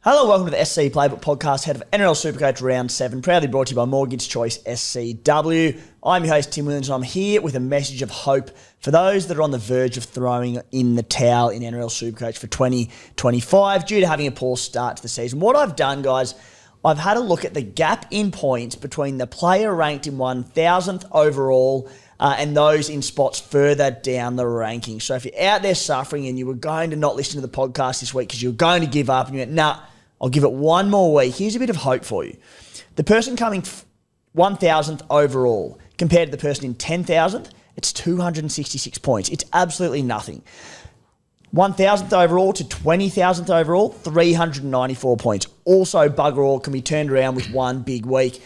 Hello, welcome to the SC Playbook podcast, head of NRL Supercoach Round 7, proudly brought to you by Mortgage Choice SCW. I'm your host, Tim Williams, and I'm here with a message of hope for those that are on the verge of throwing in the towel in NRL Supercoach for 2025 due to having a poor start to the season. What I've done, guys, I've had a look at the gap in points between the player ranked in 1,000th overall and those in spots further down the ranking. So if you're out there suffering and you were going to not listen to the podcast this week because you were going to give up and you went, nah, I'll give it one more week. Here's a bit of hope for you. The person coming 1,000th overall compared to the person in 10,000th, it's 266 points. It's absolutely nothing. 1,000th overall to 20,000th overall, 394 points. Also, bugger all can be turned around with one big week.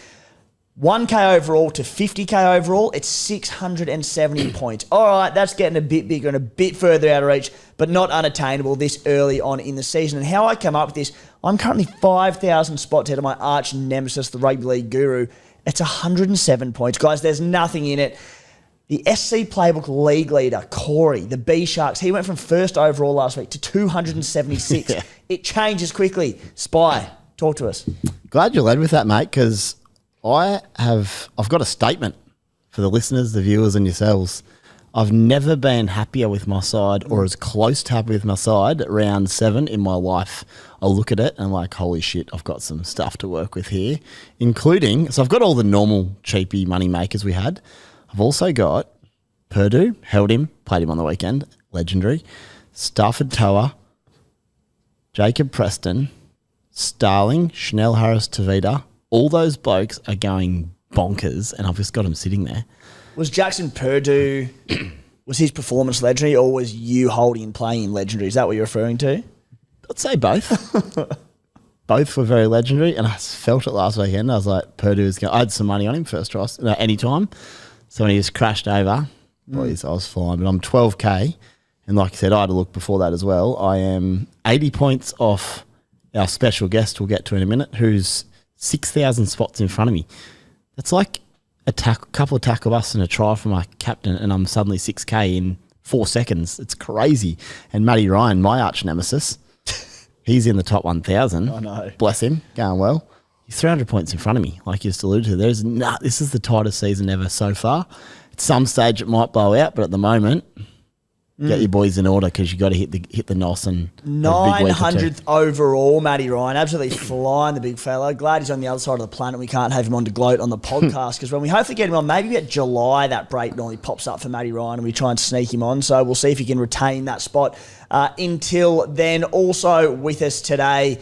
1K overall to 50K overall, it's 670 points. All right, that's getting a bit bigger and a bit further out of reach, but not unattainable this early on in the season. And how I come up with this, I'm currently 5,000 spots ahead of my arch nemesis, the rugby league guru. It's 107 points. Guys, there's nothing in it. The SC Playbook league leader, Corey, the B-Sharks, he went from first overall last week to 276. Yeah. It changes quickly. Spy, talk to us. Glad you led with that, mate, because I've got a statement for the listeners, the viewers and yourselves. I've never been happier with my side or as close to happy with my side at round 7 in my life. I look at it and I'm like, holy shit, I've got some stuff to work with here, including, so I've got all the normal cheapie money makers we had. I've also got Purdue, held him, played him on the weekend, legendary. Stafford Toa, Jacob Preston, Starling, Chanel Harris Tavita. All those blokes are going bonkers, and I've just got them sitting there. Was Jackson Purdue, was his performance legendary, or was you holding and playing him legendary? Is that what you're referring to? I'd say both. Both were very legendary, and I felt it last weekend. I was like, Purdue is going. I had some money on him first try, anytime. So when he just crashed over, boys, I was flying. But I'm 12K, and like I said, I had a look before that as well. I am 80 points off our special guest we'll get to in a minute, who's 6,000 spots in front of me. That's like a couple of tackle busts and a try for my captain, and I'm suddenly 6K in 4 seconds. It's crazy. And Matty Ryan, my arch nemesis, he's in the top 1,000. I know. Bless him, going well. He's 300 points in front of me, like you just alluded to. This is the tightest season ever so far. At some stage it might blow out, but at the moment, get your boys in order because you got to hit the NOS and 900th overall, Matty Ryan, absolutely flying the big fella. Glad he's on the other side of the planet. We can't have him on to gloat on the podcast because when we hopefully get him on, maybe at July, that break normally pops up for Matty Ryan and we try and sneak him on. So we'll see if he can retain that spot until then. Also with us today,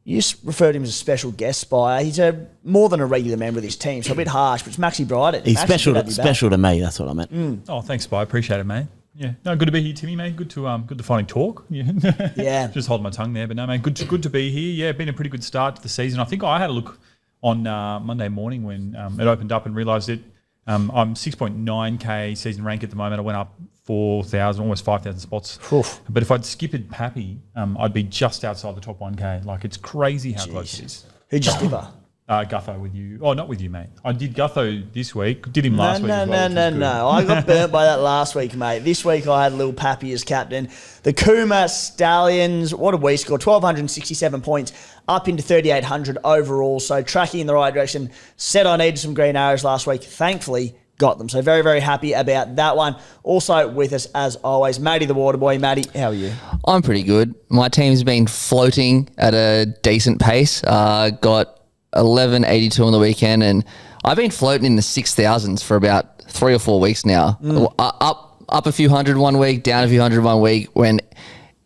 you just referred to him as a special guest Spy. He's more than a regular member of this team, so a bit harsh, but it's Maxy Bryden. He's special to me, that's what I meant. Oh, thanks, Spy. Appreciate it, mate. Yeah, no, good to be here, Timmy, mate. Good to finally talk. Yeah, yeah. Just holding my tongue there, but no, mate. Good to be here. Yeah, been a pretty good start to the season. I think I had a look on Monday morning when it opened up and realised that I'm 6.9K season rank at the moment. I went up 4,000, almost 5,000 spots. Oof. But if I'd skipped Pappy, I'd be just outside the top 1K. Like, it's crazy how close it is. Who'd you skipper? Gutho with you. Oh, not with you, mate. I did Gutho this week. Did him last week as well. No. I got burnt by that last week, mate. This week I had Lil Pappy as captain. The Kuma Stallions, what did we score? 1,267 points, up into 3,800 overall. So tracking in the right direction. Said I needed some green arrows last week. Thankfully, got them. So very, very happy about that one. Also with us, as always, Matty the Waterboy. Matty, how are you? I'm pretty good. My team's been floating at a decent pace. Got 1182 on the weekend, and I've been floating in the 6,000s for about 3 or 4 weeks now. Up a few hundred one week, down a few hundred one week, when it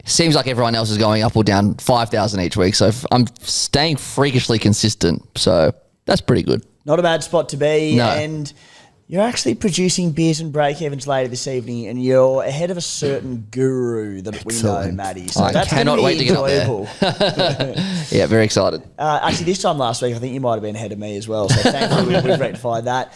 seems like everyone else is going up or down 5,000 each week. So I'm staying freakishly consistent. So that's pretty good. Not a bad spot to be. No. And you're actually producing beers and break-evens later this evening, and you're ahead of a certain guru that we know, Matty. So I cannot wait to get up there. Yeah, very excited. Actually, this time last week, I think you might have been ahead of me as well. So thankfully, we've rectified that.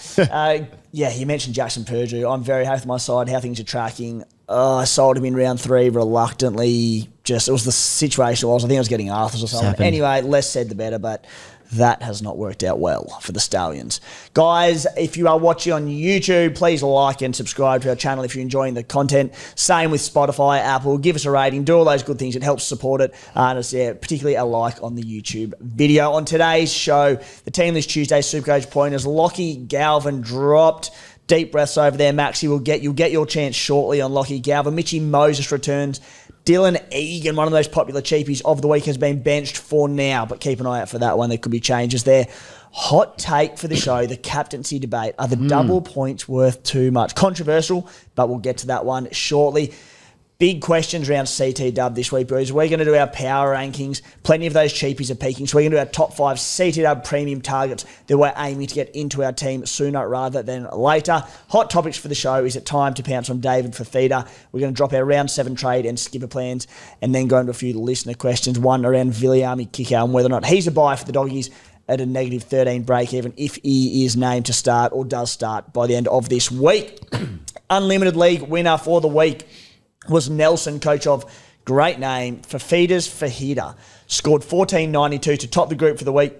Yeah, you mentioned Jackson Purdue. I'm very happy with my side, how things are tracking. I sold him in round 3 reluctantly. It was the situation I think I was getting Arthurs or something. Anyway, less said the better, but that has not worked out well for the Stallions. Guys, if you are watching on YouTube, please like and subscribe to our channel if you're enjoying the content. Same with Spotify, Apple. Give us a rating. Do all those good things. It helps support it. And particularly a like on the YouTube video. On today's show, the Team List Tuesday Supercoach pointers, Lachy Galvin dropped. Deep breaths over there, Maxy. You'll get your chance shortly on Lachy Galvin. Mitch Moses returns. Dylan Egan, one of the most popular cheapies of the week, has been benched for now, but keep an eye out for that one. There could be changes there. Hot take for the show, the captaincy debate. Are the double points worth too much? Controversial, but we'll get to that one shortly. Big questions around CTW this week, boys. We're going to do our power rankings. Plenty of those cheapies are peaking. So we're going to do our top 5 CTW premium targets that we're aiming to get into our team sooner rather than later. Hot topics for the show. Is it time to pounce on David Fafita? We're going to drop our round 7 trade and skipper plans and then go into a few listener questions. One around Viliami Kikau and whether or not he's a buy for the doggies at a negative 13 break even if he is named to start or does start by the end of this week. Unlimited League winner for the week was Nelson, coach of great name, Fafita's Fajita. Scored 14.92 to top the group for the week.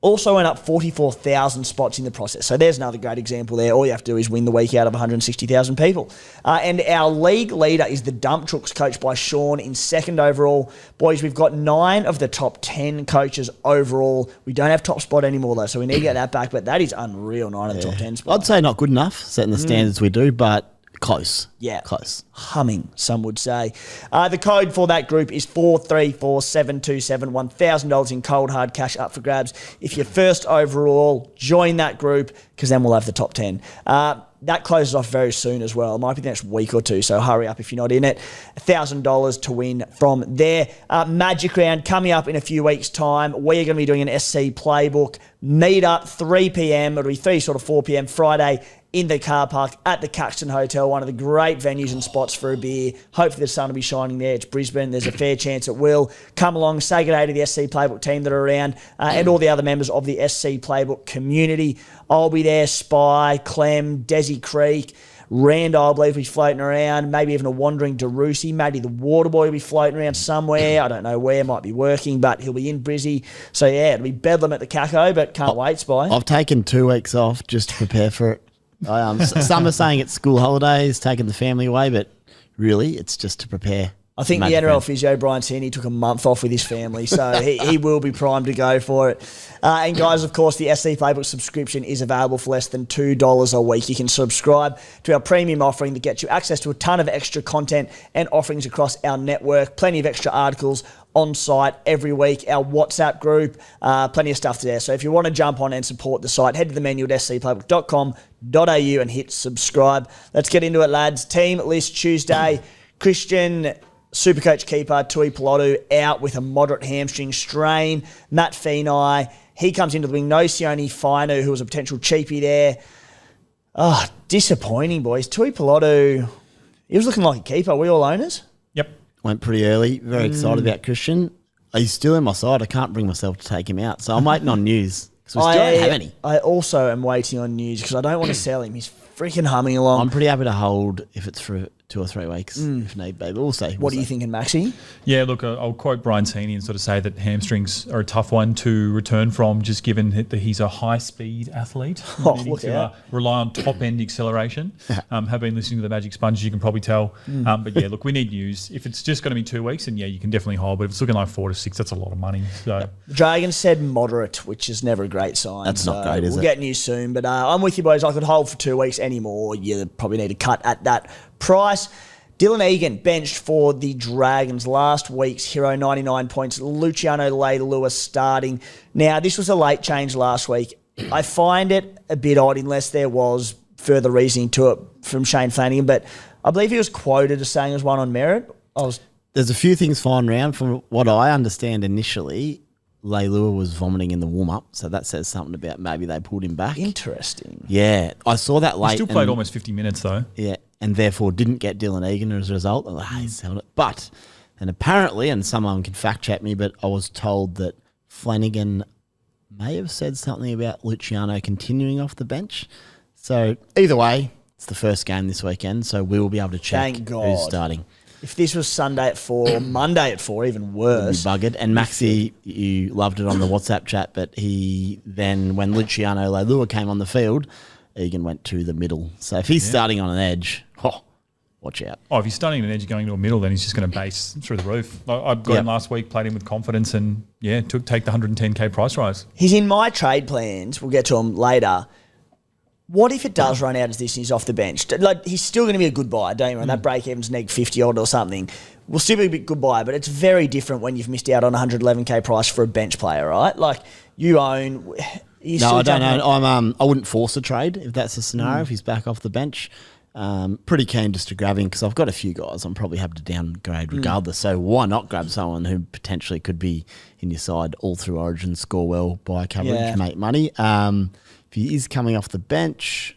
Also went up 44,000 spots in the process. So there's another great example there. All you have to do is win the week out of 160,000 people. And our league leader is the Dump Trooks, coached by Sean in second overall. Boys, we've got 9 of the top 10 coaches overall. We don't have top spot anymore, though, so we need to get that back. But that is unreal, 9 of the top 10 spots. I'd say not good enough, setting the standards we do, but close. Yeah. Close. Humming, some would say. The code for that group is 434727. $1,000 in cold hard cash up for grabs. If you're first overall, join that group because then we'll have the top 10. That closes off very soon as well. It might be the next week or two, so hurry up if you're not in it. $1,000 to win from there. Magic round coming up in a few weeks' time. We are going to be doing an SC Playbook meet up 3 p.m. It'll be 4 p.m. Friday in the car park at the Caxton Hotel, one of the great venues and spots for a beer. Hopefully the sun will be shining there. It's Brisbane. There's a fair chance it will. Come along, say good day to the SC Playbook team that are around and all the other members of the SC Playbook community. I'll be there. Spy, Clem, Desi Creek, Rand, I believe, will be floating around. Maybe even a wandering Darusi. Matty the Waterboy will be floating around somewhere. I don't know where. Might be working, but he'll be in Brizzy. So, yeah, it'll be bedlam at the Kikau, but can't wait, Spy. I've taken 2 weeks off just to prepare for it. Some are saying it's school holidays, taking the family away, but really it's just to prepare. I think the NRL physio, Brian Tierney, took a month off with his family, so he will be primed to go for it. And guys, of course, the SC Playbook subscription is available for less than $2 a week. You can subscribe to our premium offering that gets you access to a ton of extra content and offerings across our network, plenty of extra articles on site every week, our WhatsApp group, plenty of stuff there. So if you want to jump on and support the site, head to the menu at scplaybook.com.au and hit subscribe. Let's get into it, lads. Team List Tuesday. Christian Supercoach keeper Tui Pilotu out with a moderate hamstring strain. Matt Feeney, he comes into the wing. No Sione Fainu, who was a potential cheapie there. Oh, disappointing, boys. Tui Pilotu, he was looking like a keeper. Are we all owners? Yep. Went pretty early. Very excited about Christian. He's still in my side. I can't bring myself to take him out. So I'm waiting on news because we still don't have any. I also am waiting on news because I don't want to sell him. He's freaking humming along. I'm pretty happy to hold if it's for 2 or 3 weeks if need be. But we'll see. What are you thinking, Maxy? Yeah, look, I'll quote Brian Tierney and sort of say that hamstrings are a tough one to return from, just given that he's a high-speed athlete. Needing to rely on top-end acceleration. Have been listening to the Magic Sponge, you can probably tell. But yeah, look, we need news. If it's just going to be 2 weeks, then yeah, you can definitely hold. But if it's looking like 4 to 6, that's a lot of money. So the Dragon said moderate, which is never a great sign. That's not great, is it? We'll get news soon. But I'm with you, boys. I could hold for 2 weeks anymore. You probably need to cut at that price. Dylan Egan benched for the Dragons last week's hero, 99 points. Luciano Leilua starting. Now, this was a late change last week. I find it a bit odd unless there was further reasoning to it from Shane Flanagan, but I believe he was quoted as saying it was one on merit. There's a few things flying around. From what I understand initially, Leilua was vomiting in the warm-up, so that says something about maybe they pulled him back. Interesting. Yeah, I saw that late. He still played almost 50 minutes, though. Yeah, and therefore didn't get Dylan Egan as a result. I'm like, he's held it. But, and apparently, and someone can fact-check me, but I was told that Flanagan may have said something about Luciano continuing off the bench. So, either way, it's the first game this weekend, so we will be able to check who's starting. If this was Sunday at 4 or Monday at 4, even worse. You'd be buggered. And Maxy, you loved it on the WhatsApp chat, but he then, when Luciano Leilua came on the field, Egan went to the middle. So if he's starting on an edge, watch out. Oh, if he's starting an edge going to a middle, then he's just going to base through the roof. I got him last week, played him with confidence, and take the 110k price rise. He's in my trade plans. We'll get to him later. What if it does run out as this and he's off the bench? Like, he's still going to be a good buy, don't you? And that break-even's neg 50 odd or something. Will still be a good buy, but it's very different when you've missed out on 111k price for a bench player, right? Like, you own... No, I don't know. I wouldn't force a trade if that's the scenario, if he's back off the bench. Pretty keen just to grab him because I've got a few guys I'm probably happy to downgrade regardless. So why not grab someone who potentially could be in your side all through Origin, score well, buy coverage, make money. If he is coming off the bench,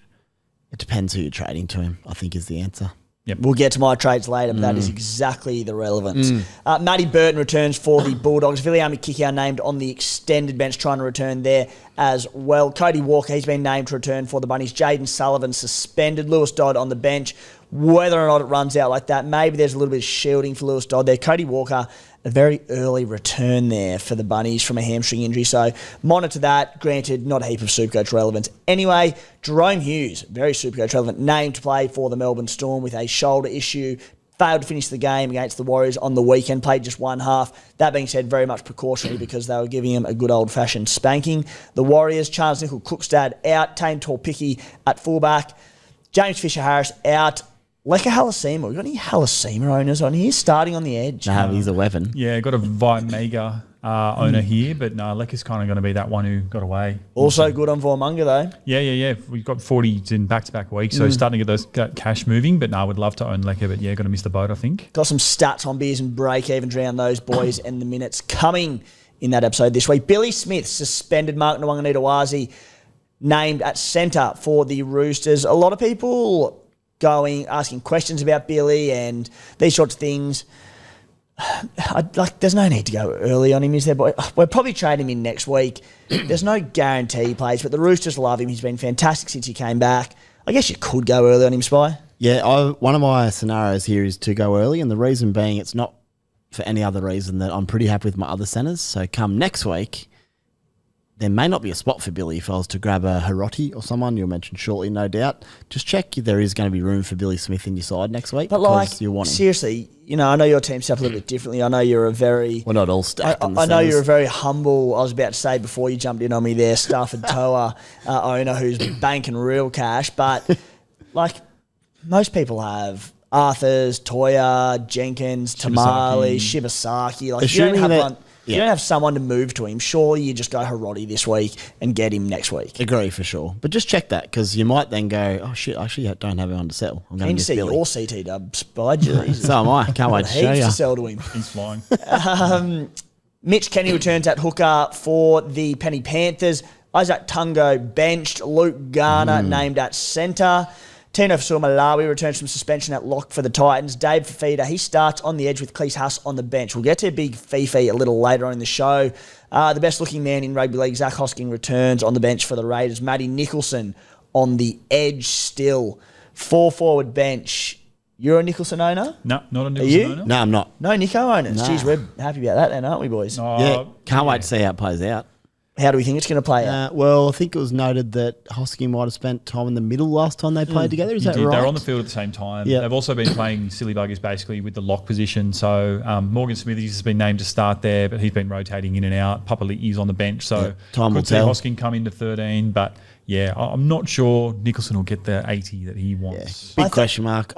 it depends who you're trading to him, I think is the answer. Yep. We'll get to my trades later, but that is exactly the relevance. Matty Burton returns for the Bulldogs. Viliami Kikau named on the extended bench, trying to return there as well. Cody Walker, he's been named to return for the Bunnies. Jaden Sullivan suspended. Lewis Dodd on the bench. Whether or not it runs out like that, maybe there's a little bit of shielding for Lewis Dodd there. Cody Walker, a very early return there for the Bunnies from a hamstring injury. So monitor that. Granted, not a heap of Supercoach relevance. Anyway, Jerome Hughes, very Supercoach relevant, named to play for the Melbourne Storm with a shoulder issue. Failed to finish the game against the Warriors on the weekend, played just one half. That being said, very much precautionary because they were giving him a good old-fashioned spanking. The Warriors, Charles Nichol-Cookstad out, Tane Torpicki at fullback, James Fisher-Harris out, Leka Halasima. We've got any Halasima owners on here starting on the edge? No, he's a weapon. Yeah, got a Mega owner here, but no, Leka's kind of going to be that one who got away. Also good on Vormunga though. Yeah. We've got 40s in back-to-back weeks, so starting to get that cash moving, but no, I would love to own Leka, but going to miss the boat, I think. Got some stats on beers and break-evens around those boys and the minutes coming in that episode this week. Billy Smith suspended. Mark Nwanganitawazi named at centre for the Roosters. A lot of people asking questions about Billy and these sorts of things. There's no need to go early on him, is there? But we'll probably trade him in next week. There's no guarantee he plays, but the Roosters love him. He's been fantastic since he came back. I guess you could go early on him, Spy. Yeah, one of my scenarios here is to go early, and the reason being it's not for any other reason that I'm pretty happy with my other centres. So come next week, there may not be a spot for Billy if I was to grab a Hiroti or someone you'll mention shortly, no doubt. Just check if there is going to be room for Billy Smith in your side next week. But you want him. Seriously, I know your team's set up a little bit differently. I know you're a very... We're not all stacked in the I know centres. you're a very humble, I was about to say before you jumped in on me there, Stafford Toa owner who's banking real cash. But most people have Arthurs, Toya, Jenkins, Tamale, Shibasaki. You don't have someone to move to him. Surely you just go Hiroti this week and get him next week. Agree for sure. But just check that because you might then go, oh shit, I actually don't have him on to sell. I'm going to miss Billy. Your CTW Spy. Jesus. So am I. Can't wait to show you. To sell to him. He's flying. Mitch Kenny returns at hooker for the Penny Panthers. Isaac Tungo benched. Luke Garner named at centre. Tino Fasua-Malawi returns from suspension at lock for the Titans. Dave Fafita, he starts on the edge with Cleese Huss on the bench. We'll get to Big Fifi a little later on in the show. The best-looking man in rugby league, Zach Hosking, returns on the bench for the Raiders. Matty Nicholson on the edge still. 4-forward bench. You're a Nicholson owner? No, not a Nicholson owner. No, I'm not. No Nico owners? Nah. Jeez, we're happy about that then, aren't we, boys? Can't wait to see how it plays out. How do we think it's going to play out? Well, I think it was noted that Hosking might have spent time in the middle last time they played together. Is that right? They're on the field at the same time. Yep. They've also been playing silly buggers basically with the lock position. So Morgan Smithies has been named to start there, but he's been rotating in and out. Papali'i's on the bench, so time will could see tell. Hosking come into 13. But I'm not sure Nicholson will get the 80 that he wants. Big question mark.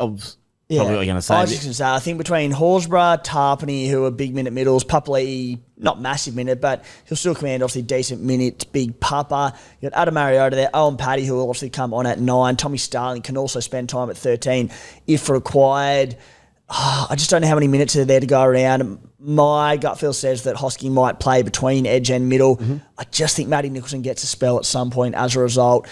Probably what you're going to say. I was just going to say, I think between Horsburgh, Tarpany, who are big minute middles, Papali'i, not massive minute, but he'll still command obviously decent minutes. Big Papa. You got Adam Mariota there, Owen Paddy, who will obviously come on at 9. Tommy Starling can also spend time at 13 if required. I just don't know how many minutes are there to go around. My gut feel says that Hosking might play between edge and middle. I just think Matty Nicholson gets a spell at some point as a result.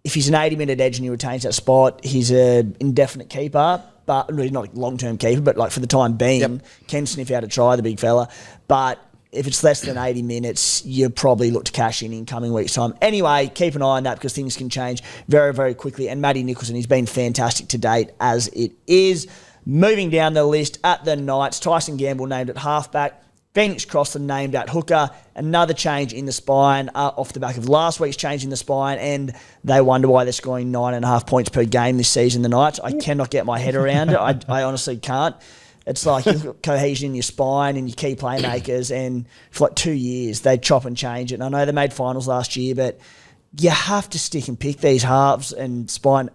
If he's an 80-minute edge and he retains that spot, he's an indefinite keeper. But really not a long-term keeper, but for the time being, can sniff out a try, the big fella. But if it's less than 80 minutes, you probably look to cash in coming weeks' time. Anyway, keep an eye on that because things can change very, very quickly. And Matty Nicholson, he's been fantastic to date as it is. Moving down the list at the Knights, Tyson Gamble named at halfback. Phoenix Crossland named at hooker. Another change in the spine off the back of last week's change in the spine, and they wonder why they're scoring 9.5 points per game this season, the Knights. I cannot get my head around it. I honestly can't. It's like you've got cohesion in your spine and your key playmakers, and for like 2 years they chop and change it. And I know they made finals last year, but you have to stick and pick these halves and spine.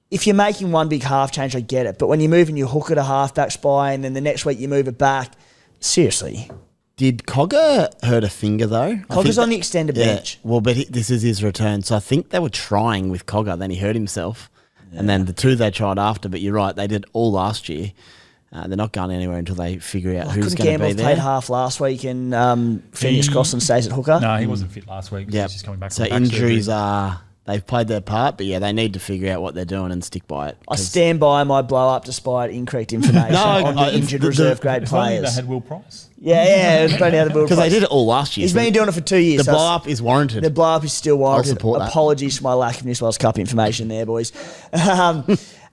If you're making one big half change, I get it. But when you're moving your hooker to halfback spine and the next week you move it back, seriously. Did Cogger hurt a finger, though? Cogger's on the extended bench. Well, but this is his return. So I think they were trying with Cogger. Then he hurt himself. Yeah. And then the two they tried after. But you're right, they did all last year. They're not going anywhere until they figure out who's going to be there. Played half last week and Phoenix Crossland stays at hooker. No, he wasn't fit last week. Yeah, he's just coming back. So injuries they've played their part, but yeah, they need to figure out what they're doing and stick by it. I stand by my blow up despite incorrect information on the injured reserve grade players. They had Will Price. Yeah, it's plenty of Will Price. Because they did it all last year. He's been doing it for 2 years. The blow up is warranted. The blow up is still warranted. I'll support that. Apologies for my lack of New South Wales Cup information there, boys.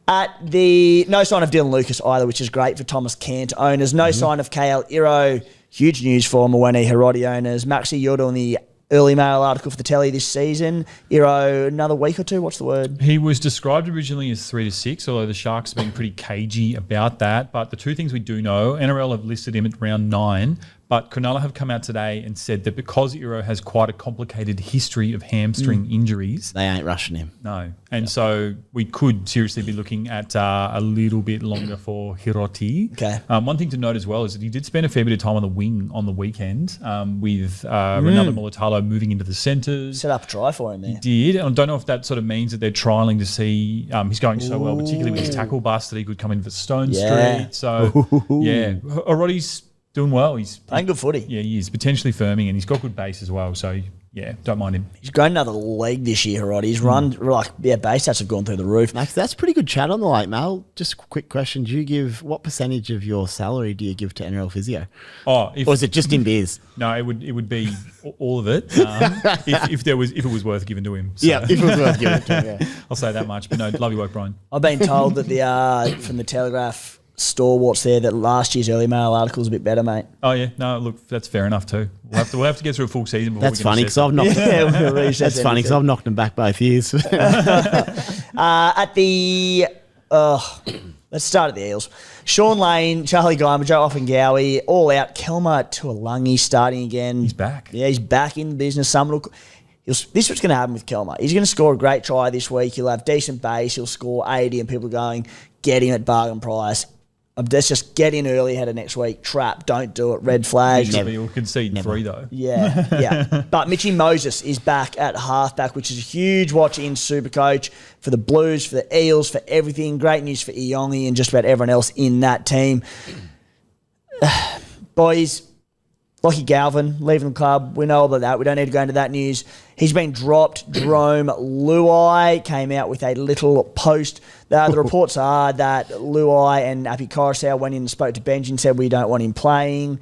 At the no sign of Dylan Lucas either, which is great for Thomas Cant owners. No sign of KL Iro. Huge news for Mawene Hiroti owners. Maxy, you're doing the early mail article for the telly this season. Iro, another week or two? What's the word? He was described originally as 3 to 6, although the Sharks have been pretty cagey about that. But the two things we do know, NRL have listed him at round 9, but Cronulla have come out today and said that because Iro has quite a complicated history of hamstring injuries, they ain't rushing him. No. And so we could seriously be looking at a little bit longer for Hiroti. Okay. One thing to note as well is that he did spend a fair bit of time on the wing on the weekend with Ronaldo Mulatalo moving into the centres. Set up a try for him there. He did. And I don't know if that sort of means that they're trialling to see he's going so well, particularly with his tackle bust, that he could come in for Stone Street. So, yeah. Hiroti's doing well. He's playing good footy. Yeah, he is. Potentially firming, and he's got good base as well. So, yeah, don't mind him. He's grown another leg this year, Hiroti. He's run, base stats have gone through the roof. Max, that's pretty good chat on the late mail. Just a quick question. What percentage of your salary do you give to NRL Physio? Or is it just in beers? No, it would be all of it if it was worth giving to him. So. Yeah, if it was worth giving to him, yeah. I'll say that much. But no, love your work, Brian. I've been told that from the Telegraph stalwarts there that last year's early mail article is a bit better, mate. Oh yeah, no, look, that's fair enough too. We'll have to get through a full season before. That's funny because I've knocked. That's funny because I've knocked them back both years. At the let's start at the Eels. Sean Lane, Charlie Geimer, Joe Offengowie, all out. Kelma Tuolangi starting again. He's back. Yeah, he's back in business. This is what's going to happen with Kelma. He's going to score a great try this week. He'll have decent base. He'll score 80, and people are going, get him at bargain price. Let's just get in early ahead of next week. Trap, don't do it. Red flag. You'll concede 3 though. Yeah. But Mitchy Moses is back at halfback, which is a huge watch in Supercoach for the Blues, for the Eels, for everything. Great news for Iongi and just about everyone else in that team. Boys, Lachy Galvin leaving the club. We know about that. We don't need to go into that news. He's been dropped. Jerome Luai came out with a little post. The reports are that Luai and Api Coruscant went in and spoke to Benji and said, we don't want him playing.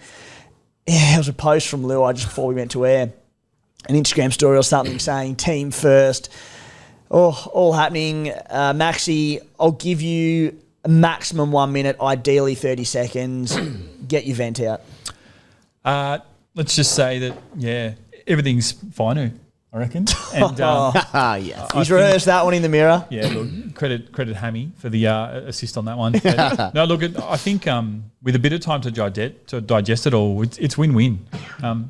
Yeah, it was a post from Luai just before we went to air. An Instagram story or something saying, team first. Oh, all happening. Maxy, I'll give you a maximum 1 minute, ideally 30 seconds. Get your vent out. Let's just say that, yeah, everything's fine, I reckon. And yes. He's rehearsed that one in the mirror. Yeah, look, credit Hammy for the assist on that one. But, no, look, I think with a bit of time to digest it all, it's win-win.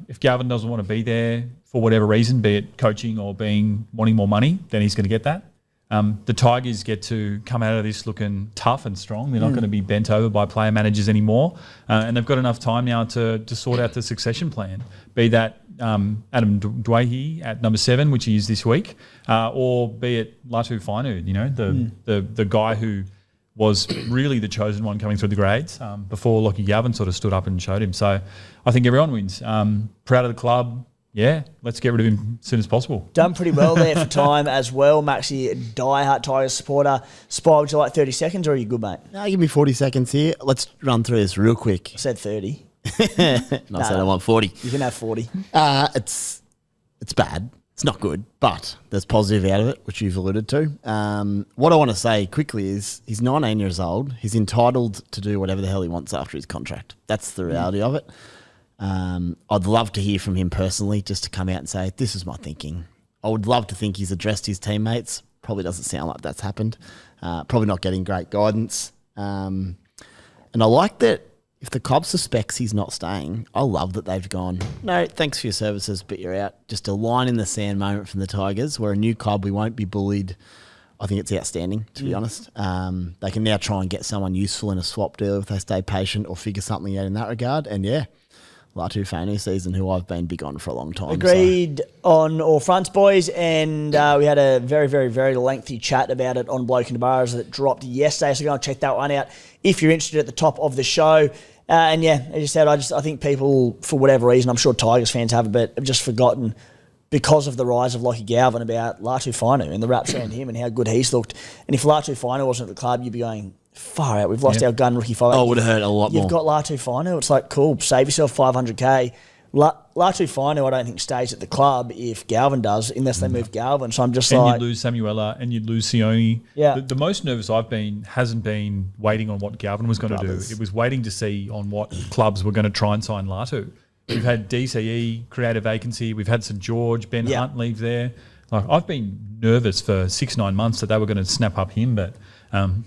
If Galvin doesn't want to be there for whatever reason, be it coaching or wanting more money, then he's going to get that. The Tigers get to come out of this looking tough and strong. They're not going to be bent over by player managers anymore. And they've got enough time now to sort out the succession plan, be that Adam Dwayhe at number 7, which he is this week, or be it Latu Fainu, the guy who was really the chosen one coming through the grades before Lachy Galvin sort of stood up and showed him. So I think everyone wins. Proud of the club. Yeah, let's get rid of him as soon as possible. Done pretty well there for time as well. Maxy, diehard Tigers supporter. Spy, would you like 30 seconds or are you good, mate? No, give me 40 seconds here. Let's run through this real quick. I said 30. I said I want 40. You can have 40. It's bad. It's not good, but there's positive out of it, which you've alluded to. What I want to say quickly is he's 19 years old. He's entitled to do whatever the hell he wants after his contract. That's the reality of it. I'd love to hear from him personally, just to come out and say, this is my thinking. I would love to think he's addressed his teammates. Probably doesn't sound like that's happened. Probably not getting great guidance. And I like that if the club suspects he's not staying, I love that they've gone, no, thanks for your services, but you're out. Just a line in the sand moment from the Tigers. We're a new club. We won't be bullied. I think it's outstanding, to be honest. They can now try and get someone useful in a swap deal if they stay patient or figure something out in that regard. And yeah, Latu Fainu season, who I've been big on for a long time. Agreed on all fronts, boys. And we had a very, very, very lengthy chat about it on Bloke in the Bars that dropped yesterday. So go and check that one out if you're interested at the top of the show. And yeah, as you said, I think people, for whatever reason, I'm sure Tigers fans have, but have just forgotten because of the rise of Lachy Galvin about Latu Fainu and the raps around him and how good he's looked. And if Latu Fainu wasn't at the club, you'd be going, far out, we've lost our gun rookie five. Oh, it would have hurt a lot more. You've got Latu Fainu. It's like, cool, save yourself $500K. Latu Fainu, I don't think stays at the club if Galvin does, unless they move Galvin. So I'm just and like... you'd lose Samuela and you'd lose Sione. Yeah. The most nervous I've been hasn't been waiting on what Galvin was going to do. It was waiting to see on what clubs were going to try and sign Latu. We've had DCE create a vacancy. We've had St George, Ben Hunt leave there. Like, I've been nervous for 6-9 months that they were going to snap up him, but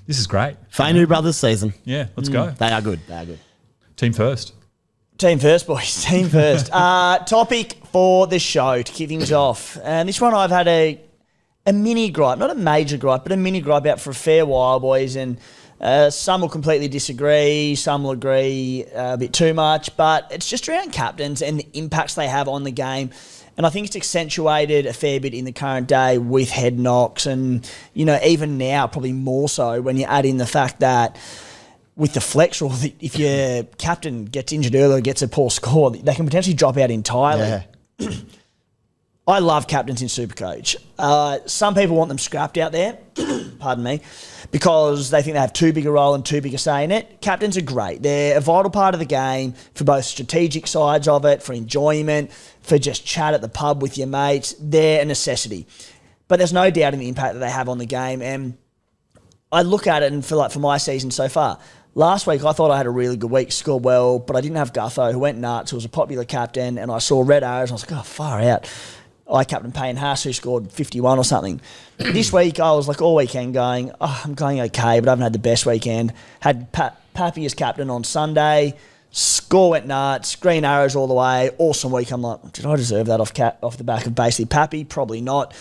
this is great. Fainu brothers season. Yeah, let's go. They are good. They are good. Team first. Team first, boys. Team first. Topic for the show to kick things off. And this one I've had a mini gripe, not a major gripe, but a mini gripe out for a fair while, boys. And some will completely disagree. Some will agree a bit too much. But it's just around captains and the impacts they have on the game. And I think it's accentuated a fair bit in the current day with head knocks. And, you know, even now, probably more so when you add in the fact that with the flex rule, if your captain gets injured early or gets a poor score, they can potentially drop out entirely. Yeah. I love captains in Supercoach. Some people want them scrapped out there, pardon me, because they think they have too big a role and too big a say in it. Captains are great. They're a vital part of the game for both strategic sides of it, for enjoyment, for just chat at the pub with your mates. They're a necessity. But there's no doubt in the impact that they have on the game. And I look at it and feel like for my season so far, last week I thought I had a really good week, scored well, but I didn't have Gutho, who went nuts, who was a popular captain, and I saw red arrows and I was like, oh, far out. I captain Payne Haas, who scored 51 or something. This week, I was like all weekend going, oh, I'm going okay, but I haven't had the best weekend. Had Pappy as captain on Sunday. Score went nuts. Green arrows all the way. Awesome week. I'm like, did I deserve that off the back of basically Pappy? Probably not.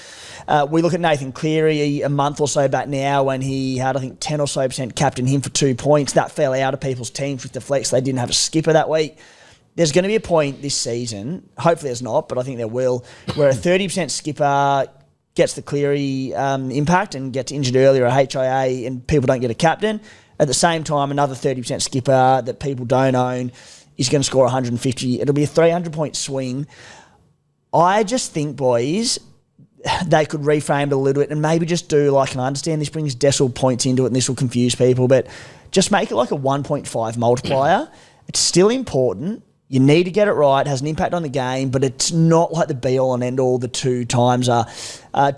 We look at Nathan Cleary a month or so back now when he had, I think, 10 or so % captain him for 2 points. That fell out of people's teams with the flex. They didn't have a skipper that week. There's going to be a point this season, hopefully there's not, but I think there will, where a 30% skipper gets the Cleary impact and gets injured earlier, a HIA, and people don't get a captain. At the same time, another 30% skipper that people don't own is going to score 150. It'll be a 300-point swing. I just think, boys, they could reframe it a little bit and maybe just do, like, and I understand this brings decimal points into it and this will confuse people, but just make it like a 1.5 multiplier. It's still important. You need to get it right. It has an impact on the game, but it's not like the be-all and end-all the 2 times are.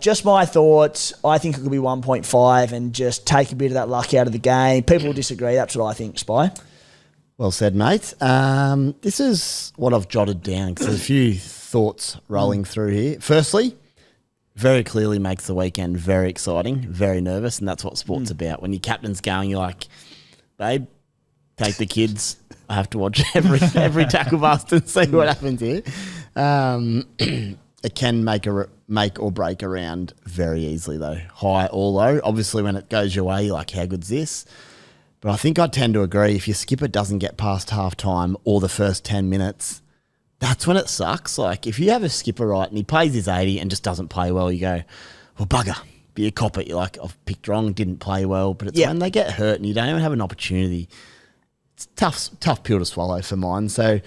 Just my thoughts. I think it could be 1.5 and just take a bit of that luck out of the game. People will disagree. That's what I think, Spy. Well said, mate. This is what I've jotted down because there's a few thoughts rolling through here. Firstly, very clearly makes the weekend very exciting, very nervous, and that's what sport's about. When your captain's going, you're like, babe, take the kids. I have to watch every tackle bust and see what happens here. It can make or break a round very easily, though, high or low. Obviously, when it goes your way, you're like, how good's this? But I think I tend to agree. If your skipper doesn't get past half-time or the first 10 minutes, that's when it sucks. Like, if you have a skipper right and he plays his 80 and just doesn't play well, you go, well, bugger. But you cop it. You're like, I've picked wrong, didn't play well. But it's when they get hurt and you don't even have an opportunity. It's tough pill to swallow for mine. So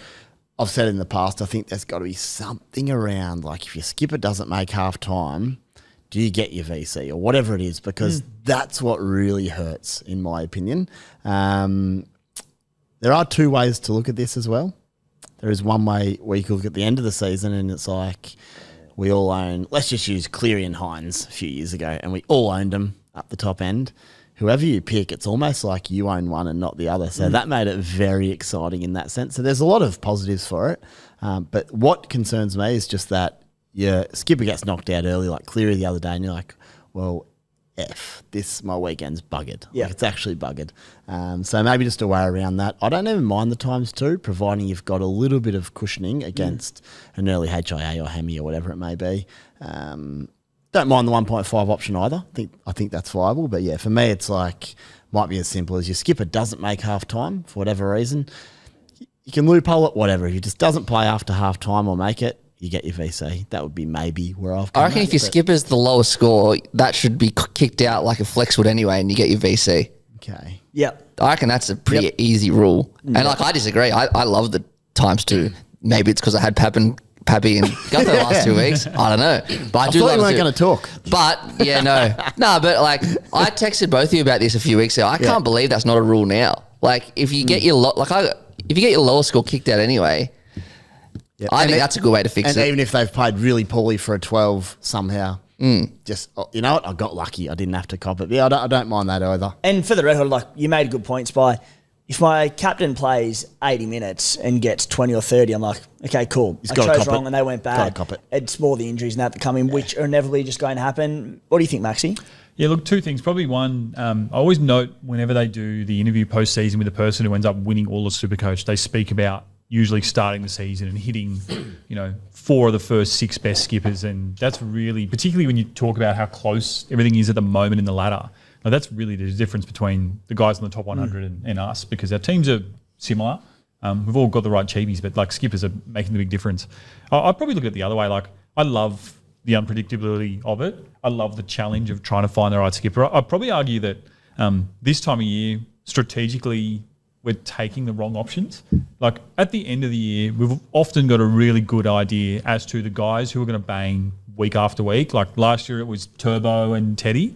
I've said in the past, I think there's got to be something around, like if your skipper doesn't make half time, do you get your VC or whatever it is? Because that's what really hurts, in my opinion. There are 2 ways to look at this as well. There is one way where you can look at the end of the season and it's like, we all own, let's just use Cleary and Hines a few years ago, and we all owned them up the top end. Whoever you pick, it's almost like you own one and not the other. So that made it very exciting in that sense. So there's a lot of positives for it. But what concerns me is just that your skipper gets knocked out early, like Cleary the other day, and you're like, well, my weekend's buggered. Yeah. Like, it's actually buggered. So maybe just a way around that. I don't even mind the times two, providing you've got a little bit of cushioning against an early HIA or Hemi or whatever it may be. Don't mind the 1.5 option either. I think that's viable. But yeah, for me, it's like, might be as simple as your skipper doesn't make half time for whatever reason. You can loophole it, whatever. If he just doesn't play after half time or make it, you get your VC. That would be maybe where I've come I reckon if your skipper's the lowest score, that should be kicked out like a flex would anyway, and you get your VC. Okay. Yep. I reckon that's a pretty easy rule. And like, I disagree. I love the times two. Maybe it's because I had Pappy and Gutho the last 2 weeks. I don't know. But I do thought love you weren't going to talk. But yeah, no, but like, I texted both of you about this a few weeks ago. I can't believe that's not a rule now. Like, if you get your if you get your lowest score kicked out anyway, I think that's a good way to fix it. And even if they've played really poorly for a 12 somehow, just, you know what, I got lucky. I didn't have to cop it. Yeah, I don't mind that either. And for the record, like, you made good points by, if my captain plays 80 minutes and gets 20 or 30, I'm like, okay, cool. I chose wrong and they went bad. Cop it. It's more the injuries and that come in, which are inevitably just going to happen. What do you think, Maxy? Yeah, look, two things. Probably one, I always note whenever they do the interview post-season with the person who ends up winning all of Supercoach, they speak about usually starting the season and hitting, 4 of the first 6 best skippers. And that's really, particularly when you talk about how close everything is at the moment in the ladder, now that's really the difference between the guys on the top 100 and us, because our teams are similar. We've all got the right cheapies, but like skippers are making the big difference. I'd probably look at it the other way. Like, I love the unpredictability of it. I love the challenge of trying to find the right skipper. I'd probably argue that this time of year, strategically, we're taking the wrong options. Like, at the end of the year, we've often got a really good idea as to the guys who are going to bang week after week. Like last year, it was Turbo and Teddy.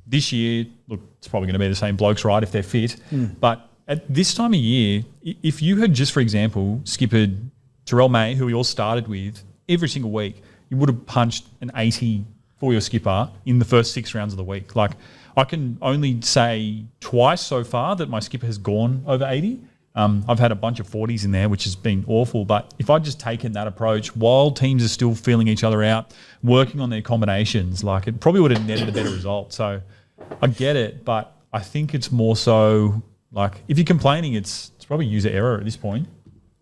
This year, look, it's probably going to be the same blokes, right, if they're fit. But at this time of year, if you had just, for example, skippered Terrell May, who we all started with, every single week, you would have punched an 80 for your skipper in the first 6 rounds of the week. Like, I can only say twice so far that my skipper has gone over 80. I've had a bunch of 40s in there, which has been awful. But if I'd just taken that approach while teams are still feeling each other out, working on their combinations, like, it probably would have netted a better result. So I get it, but I think it's more so like, if you're complaining, it's probably user error at this point.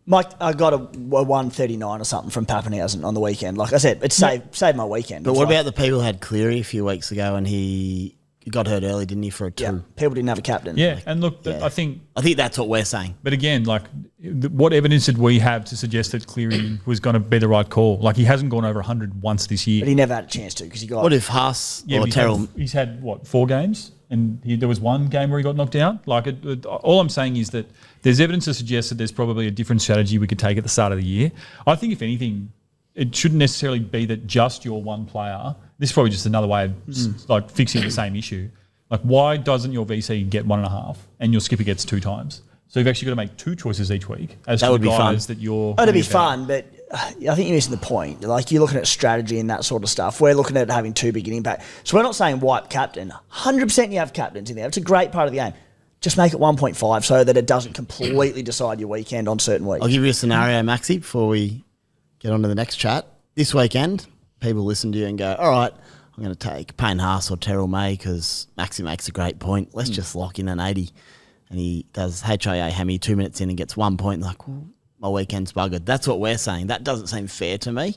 Mike, I got a 139 or something from Pappenhausen on the weekend. Like I said, it saved my weekend. But what about the people who had Cleary a few weeks ago and he got hurt early, didn't he, for a 2? Yeah, people didn't have a captain. Yeah, and look, I think that's what we're saying. But again, like, what evidence did we have to suggest that Cleary was going to be the right call? Like, he hasn't gone over 100 once this year. But he never had a chance to, because he got... What if Haas or Terrell... He's had, 4 games? And there was 1 game where he got knocked out. Like, all I'm saying is that there's evidence to suggest that there's probably a different strategy we could take at the start of the year. I think, if anything, it shouldn't necessarily be that just your one player. This is probably just another way of like fixing the same issue. Like, why doesn't your VC get 1.5 and your skipper gets 2 times? So you've actually got to make 2 choices each week as to the guys that you're... It'd be fun, but I think you're missing the point. Like, you're looking at strategy and that sort of stuff. We're looking at having too big an impact. So we're not saying wipe captain. 100% you have captains in there. It's a great part of the game. Just make it 1.5 so that it doesn't completely decide your weekend on certain weeks. I'll give you a scenario, Maxy, before we get on to the next chat. This weekend, people listen to you and go, all right, I'm going to take Payne Haas or Terrell May because Maxy makes a great point. Let's just lock in an 80. And he does HIA Hemi 2 minutes in and gets 1 point. Like, well, my weekend's buggered. That's what we're saying. That doesn't seem fair to me.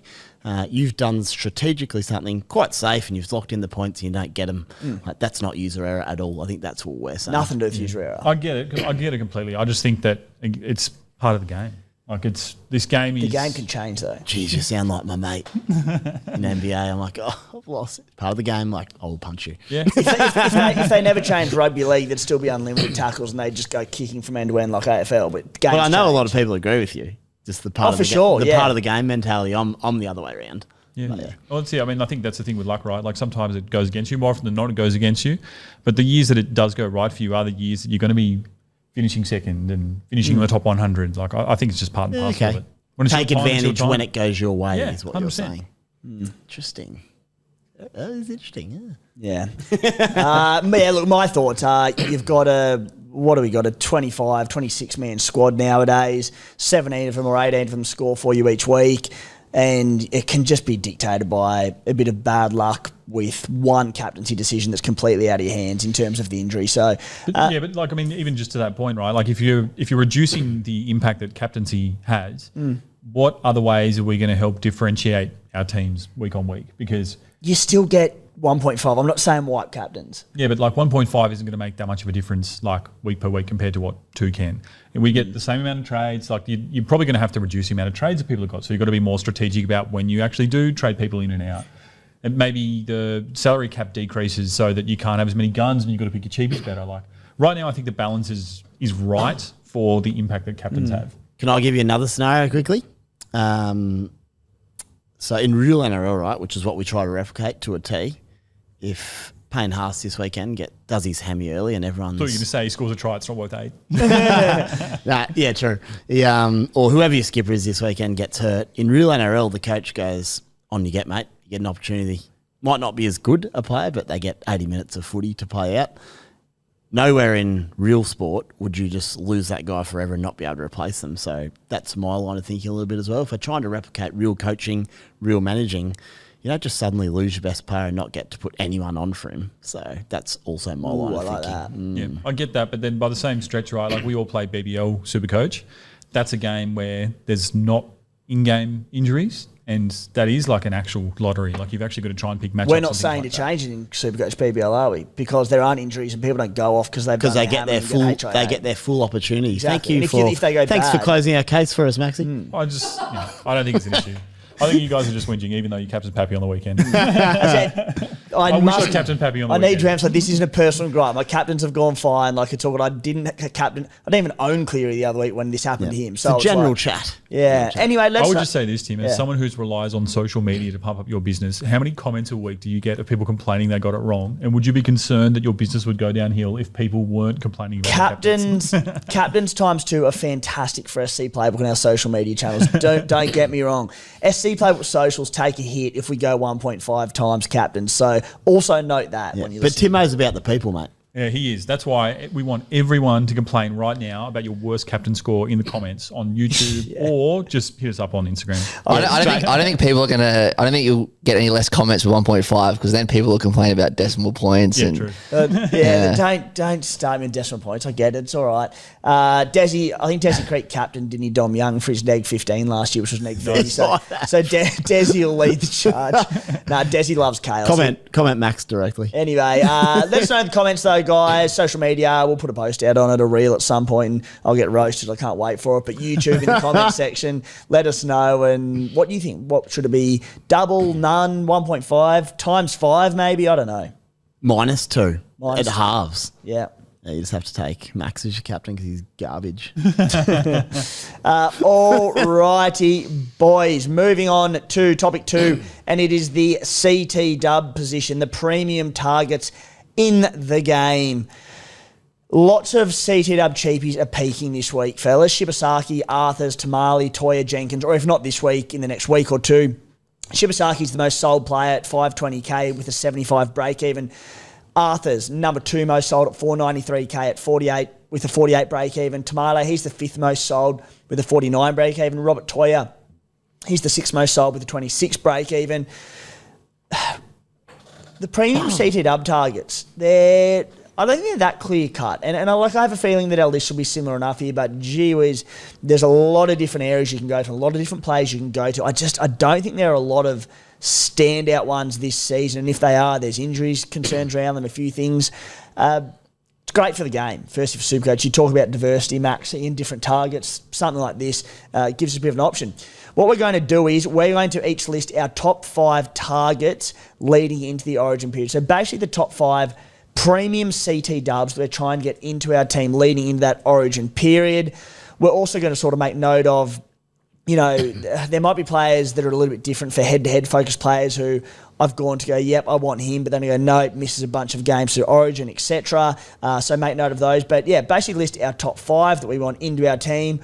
You've done strategically something quite safe and you've locked in the points and you don't get them. Like, that's not user error at all. I think that's what we're saying. Nothing to do with user error. I get it. I get it completely. I just think that it's part of the game. Like, this game is... The game can change, though. Jeez, you sound like my mate in NBA. I'm like, I've lost it. Part of the game, like, I will punch you. Yeah. if they never change rugby league, there'd still be unlimited tackles and they'd just go kicking from end to end like AFL. But games I know change. a lot of people agree with you. Just the part of the part of the game mentality. I'm the other way around. Yeah. Well, see, I mean, I think that's the thing with luck, right? Like, sometimes it goes against you. More often than not, it goes against you. But the years that it does go right for you are the years that you're going to be finishing second and finishing in the top 100. Like, I think it's just part and parcel of it. Take advantage when it goes your way is what 100%. You're saying. Interesting. That is interesting, yeah. Look, my thoughts are you've got a 25, 26-man squad nowadays. 17 of them or 18 of them score for you each week. And it can just be dictated by a bit of bad luck with one captaincy decision that's completely out of your hands in terms of the injury. So, even just to that point, right? Like if you're reducing the impact that captaincy has, what other ways are we going to help differentiate our teams week on week? Because you still get 1.5. I'm not saying wipe captains. Yeah, but like 1.5 isn't going to make that much of a difference like week per week compared to what 2 can. And we get the same amount of trades. Like you're probably going to have to reduce the amount of trades that people have got. So you've got to be more strategic about when you actually do trade people in and out. And maybe the salary cap decreases so that you can't have as many guns and you've got to pick your cheapies better. Like right now, I think the balance is right for the impact that captains have. Can I give you another scenario quickly? So in real NRL, right, which is what we try to replicate to a T, if Payne Haas this weekend does his hammy early and everyone's... I thought you were going to say he scores a try, it's not worth 8. Yeah, true. Or whoever your skipper is this weekend gets hurt. In real NRL, the coach goes, on you get, mate. You get an opportunity. Might not be as good a player, but they get 80 minutes of footy to play out. Nowhere in real sport would you just lose that guy forever and not be able to replace them. So that's my line of thinking a little bit as well. If we're trying to replicate real coaching, real managing, you don't just suddenly lose your best player and not get to put anyone on for him. So that's also my line of thinking. Yeah, I get that. But then by the same stretch, right, like we all play BBL Supercoach. That's a game where there's not in-game injuries. And that is like an actual lottery. Like you've actually got to try and pick matchups. We're not saying to change it in Supercoach BBL, are we? Because there aren't injuries and people don't go off because they get their full opportunity. Exactly. Thank you thanks for closing our case for us, Maxy. I don't think it's an issue. I think you guys are just whinging, even though you captain Pappy on the weekend. I wish I captain Pappy on the weekend. I need to emphasize this isn't a personal gripe. My captains have gone fine. Like it's all good. I didn't even own Cleary the other week when this happened to him. So it's a general chat. Yeah. Anyway, I would just say this, Tim, as someone who relies on social media to pump up your business, how many comments a week do you get of people complaining they got it wrong? And would you be concerned that your business would go downhill if people weren't complaining about captains? Captains times 2 are fantastic for SC Playbook and our social media channels. Don't get me wrong. SC Playbook socials take a hit if we go 1.5 times captains. So also note that when you listen. But Timo's about the people, mate. Yeah, he is. That's why we want everyone to complain right now about your worst captain score in the comments on YouTube or just hit us up on Instagram. I don't think people are going to... I don't think you'll get any less comments with 1.5 because then people will complain about decimal points. Yeah, and true. Don't start me in decimal points. I get it. It's all right. I think Desi Creek captain, didn't he, Dom Young for his neg 15 last year, which was neg 30. So Desi will lead the charge. Desi loves chaos. Comment Max directly. Anyway, let us know in the comments though, guys. Social media, we'll put a post out on it, a reel at some point, and I'll get roasted. I can't wait for it. But YouTube in the comment section, let us know. And what do you think? What should it be? Double, none, 1.5, times 5 maybe? I don't know. -2. At halves. Yeah. You just have to take Max as your captain because he's garbage. All righty, boys. Moving on to topic 2, and it is the CTW position, the premium targets in the game. Lots of CTW cheapies are peaking this week, fellas. Shibasaki, Arthurs, Tamale, Toya, Jenkins, or if not this week, in the next week or two. Shibasaki's the most sold player at 520k with a 75 break even. Arthur's number 2 most sold at 493k at 48 with a 48 break even. Tamale, he's the 5th most sold with a 49 break even. Robert Toya, he's the 6th most sold with a 26 break even. The premium CTW targets, I don't think they're that clear cut. And I have a feeling that our list will be similar enough here, but gee whiz, there's a lot of different areas you can go to, a lot of different players you can go to. I don't think there are a lot of standout ones this season. And if they are, there's injuries, concerns around them, a few things. It's great for the game. Firstly, for Supercoach, you talk about diversity, Maxy, in different targets, something like this gives us a bit of an option. What we're going to do is we're going to each list our top 5 targets leading into the Origin period. So basically the top 5 premium CT dubs that we're trying to get into our team leading into that Origin period. We're also going to sort of make note of, there might be players that are a little bit different for head-to-head focused players who I've gone to go, yep, I want him, but then I go, no, misses a bunch of games to Origin, etc. So make note of those. But yeah, basically list our top 5 that we want into our team.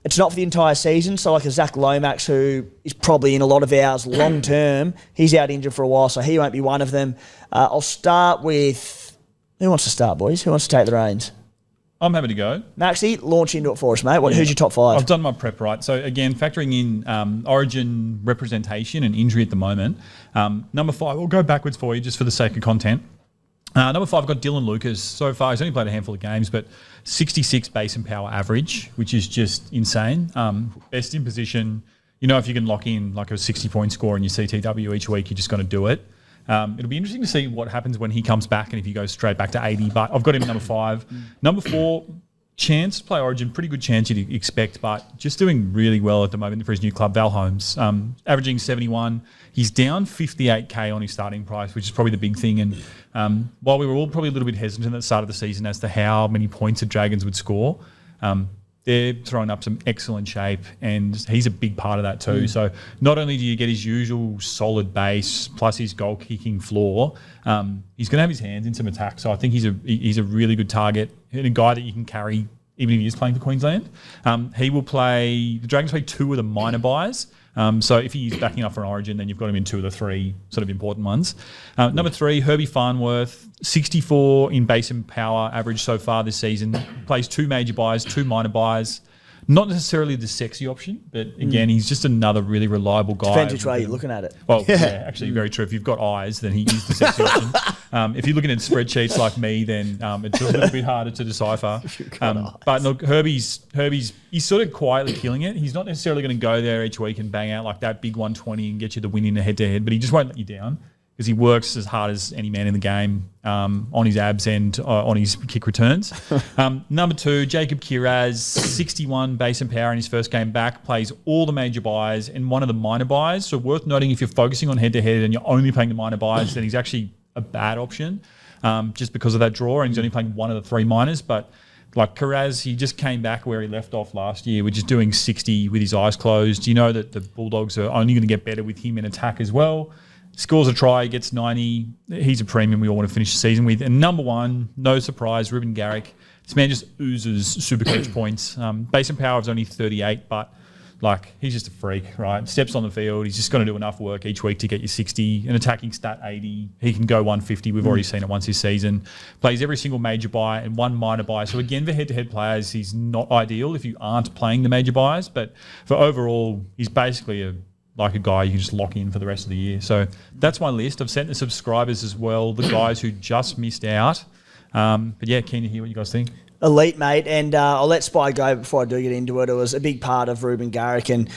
it's not for the entire season. So like a Zach Lomax, who is probably in a lot of ours long term, he's out injured for a while, so he won't be one of them. I'll start with, who wants to start, boys? Who wants to take the reins? I'm happy to go. Maxy, launch into it for us, mate. Who's your top five? I've done my prep right. So again, factoring in Origin representation and injury at the moment. Number 5, we'll go backwards for you just for the sake of content. Number 5, I've got Dylan Lucas. So far, he's only played a handful of games, but 66 base and power average, which is just insane. Best in position. You know, if you can lock in like a 60-point score in your CTW each week, you're just going to do it. It'll be interesting to see what happens when he comes back and if he goes straight back to 80. But I've got him at number 5. Number 4, chance to play Origin. Pretty good chance you'd expect, but just doing really well at the moment for his new club, Val Holmes. Averaging 71. He's down 58K on his starting price, which is probably the big thing. And while we were all probably a little bit hesitant at the start of the season as to how many points the Dragons would score, they're throwing up some excellent shape, and he's a big part of that too. So not only do you get his usual solid base plus his goal-kicking floor, he's going to have his hands in some attack. So I think he's a really good target and a guy that you can carry even if he is playing for Queensland. He will play – the Dragons play 2 of the minor buys. So if he's backing up for an Origin, then you've got him in 2 of the 3 sort of important ones. Number 3, Herbie Farnworth, 64 in base and power average so far this season. Plays 2 major buys, 2 minor buys. Not necessarily the sexy option, but again, he's just another really reliable guy. Depends which way you're looking at it. Well, yeah, actually, very true. If you've got eyes, then he is the sexy option. If you're looking at spreadsheets like me, then it's a little bit harder to decipher. But look, Herbie's he's sort of quietly killing it. He's not necessarily going to go there each week and bang out like that big 120 and get you the win in a head-to-head, but he just won't let you down because he works as hard as any man in the game on his abs and on his kick returns. Number 2, Jacob Kiraz, 61 base and power in his first game back, plays all the major buys and one of the minor buys. So worth noting, if you're focusing on head-to-head and you're only playing the minor buys, then he's actually a bad option just because of that draw, and he's only playing one of the 3 minors. But like Kiraz, he just came back where he left off last year, which is doing 60 with his eyes closed. You know that the Bulldogs are only going to get better with him in attack as well. Scores a try, gets 90. He's a premium we all want to finish the season with. And number 1, no surprise, Ruben Garrick. This man just oozes Supercoach points. Base and power is only 38, but like he's just a freak, right? Steps on the field. He's just going to do enough work each week to get you 60. An attacking stat 80. He can go 150. We've already seen it once this season. Plays every single major buy and 1 minor buy. So again, for head-to-head players, he's not ideal if you aren't playing the major buys. But for overall, he's basically a guy you can just lock in for the rest of the year. So that's my list. I've sent the subscribers as well, the guys who just missed out. But yeah, keen to hear what you guys think. Elite, mate, and I'll let Spy go before I do get into it. It was a big part of Ruben Garrick, and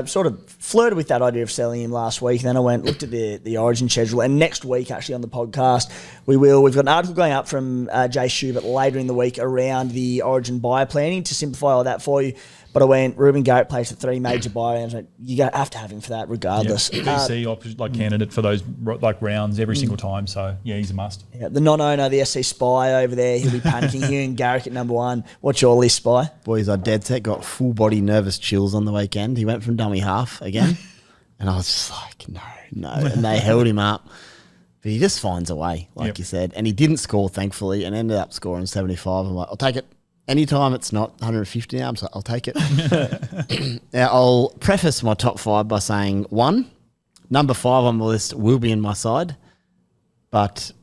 sort of flirted with that idea of selling him last week. Then I looked at the Origin schedule, and next week actually on the podcast we've got an article going up from Jay Schubert later in the week around the Origin buyer planning to simplify all that for you. But I went, Ruben Garrick plays for 3 major buy rounds. You have to have him for that regardless. Yeah, DC candidate for those rounds every single time. So yeah, he's a must. Yeah, the non-owner, the SC Spy over there, he'll be panicking here. And Garrick at number 1. What's your list, Spy? Boys, I dead set got full body nervous chills on the weekend. He went from dummy half again, and I was just like, no, and they held him up. But he just finds a way, like you said, and he didn't score thankfully, and ended up scoring 75. I'm like, I'll take it. Anytime it's not 150 now, I'll take it. Now, I'll preface my top 5 by saying 1, number 5 on the list will be in my side, but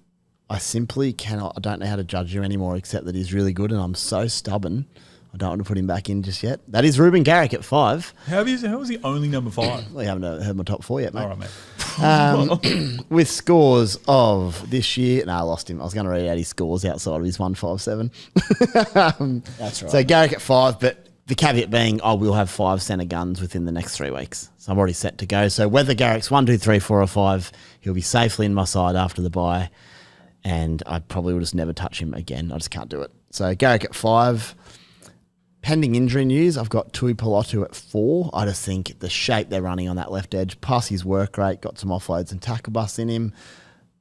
I simply cannot, I don't know how to judge him anymore except that he's really good, and I'm so stubborn. I don't want to put him back in just yet. That is Ruben Garrick at 5. How is he only number 5? Well, you haven't heard my top 4 yet, mate. All right, mate. With scores of this year, I lost him. I was going to read out his scores outside of his 157. That's right. So Garrick at 5, but the caveat being I will have 5 centre guns within the next 3 weeks. So I'm already set to go. So whether Garrick's 1, 2, 3, 4 or 5, he'll be safely in my side after the bye, and I probably will just never touch him again. I just can't do it. So Garrick at 5. Pending injury news, I've got Tui Pilotu at 4. I just think the shape they're running on that left edge, plus his work rate, got some offloads and tackle busts in him.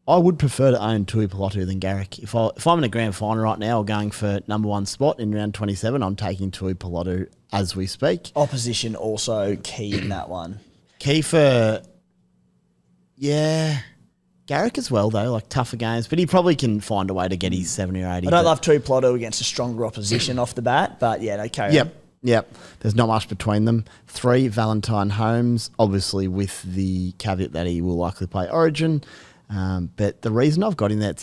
I would prefer to own Tui Pilotu than Garrick. If I'm in a grand final right now or going for number 1 spot in round 27, I'm taking Tui Pilotu as we speak. Opposition also key in that one. Key for, Garrick as well, though, like tougher games, but he probably can find a way to get his 70 or 80. I don't love Tui Pilotu against a stronger opposition off the bat, but carry on. Yep, there's not much between them. 3, Valentine Holmes, obviously with the caveat that he will likely play Origin. But the reason I've got him there, it's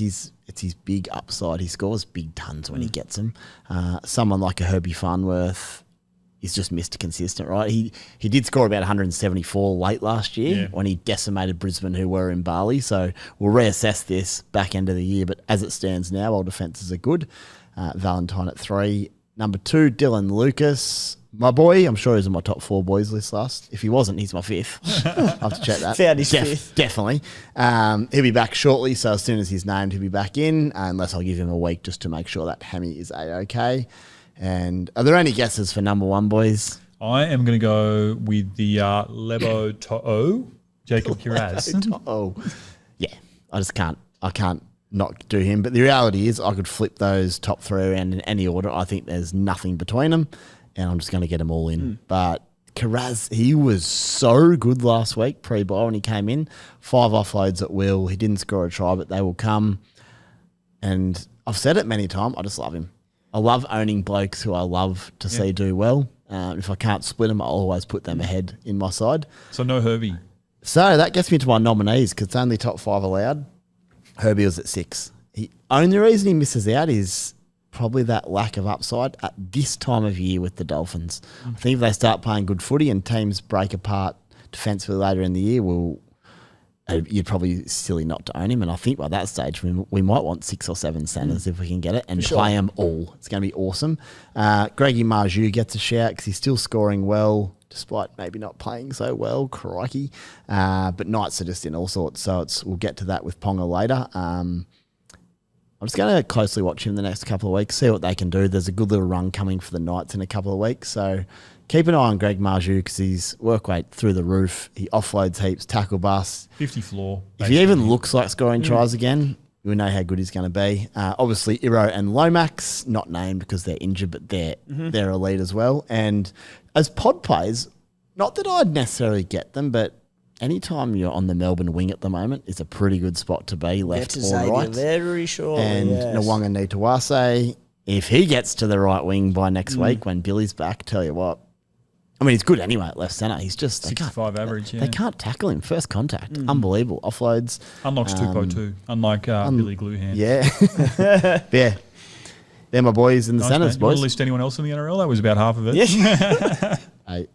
his big upside. He scores big tons when he gets them. Someone like a Herbie Farnworth is just Mr. Consistent, right? He did score about 174 late last year when he decimated Brisbane, who were in Bali. So we'll reassess this back end of the year. But as it stands now, our defences are good. Valentine at 3. Number 2, Dylan Lucas. My boy, I'm sure he was in my top 4 boys list last. If he wasn't, he's my 5th. I'll have to check that. Found his 5th. Definitely. He'll be back shortly, so as soon as he's named, he'll be back in, unless I'll give him a week just to make sure that hammy is A-OK. And are there any guesses for number 1, boys? I am going to go with the Lebo To'o, Jacob Kiraz. Oh, yeah. I can't not do him. But the reality is I could flip those top 3 around in any order. I think there's nothing between them, and I'm just going to get them all in. But Kiraz, he was so good last week pre-bye when he came in. 5 offloads at will. He didn't score a try, but they will come. And I've said it many times, I just love him. I love owning blokes who I love to see do well. If I can't split them, I'll always put them ahead in my side. So no Herbie. So that gets me to my nominees because it's only top 5 allowed. Herbie was at 6. The only reason he misses out is probably that lack of upside at this time of year with the Dolphins. I think if they start playing good footy and teams break apart defensively later in the year, you'd probably silly not to own him. And I think by that stage, we might want 6 or 7 centres if we can get it and play them all. It's going to be awesome. Greggy Marju gets a shout because he's still scoring well, despite maybe not playing so well, crikey. But Knights are just in all sorts, so we'll get to that with Ponga later. I'm just going to closely watch him the next couple of weeks, see what they can do. There's a good little run coming for the Knights in a couple of weeks, so keep an eye on Greg Marju because his work rate through the roof. He offloads heaps, tackle bust. 50 floor. If he even looks like scoring tries again, we know how good he's going to be. Obviously, Iro and Lomax, not named because they're injured, but they're elite as well. And as pod plays, not that I'd necessarily get them, but anytime you're on the Melbourne wing at the moment is a pretty good spot to be, left or right. Very shortly, and Nwanga Nitawase, if he gets to the right wing by next week when Billy's back, tell you what. I mean, he's good anyway at left centre. He's just 65 average, They can't tackle him. First contact. Unbelievable. Offloads. Unlocks Tupou too, unlike Billy Gluehan. Yeah. Yeah. They're my boys in the centres, boys. You want to list anyone else in the NRL? That was about half of it. Yeah. 8,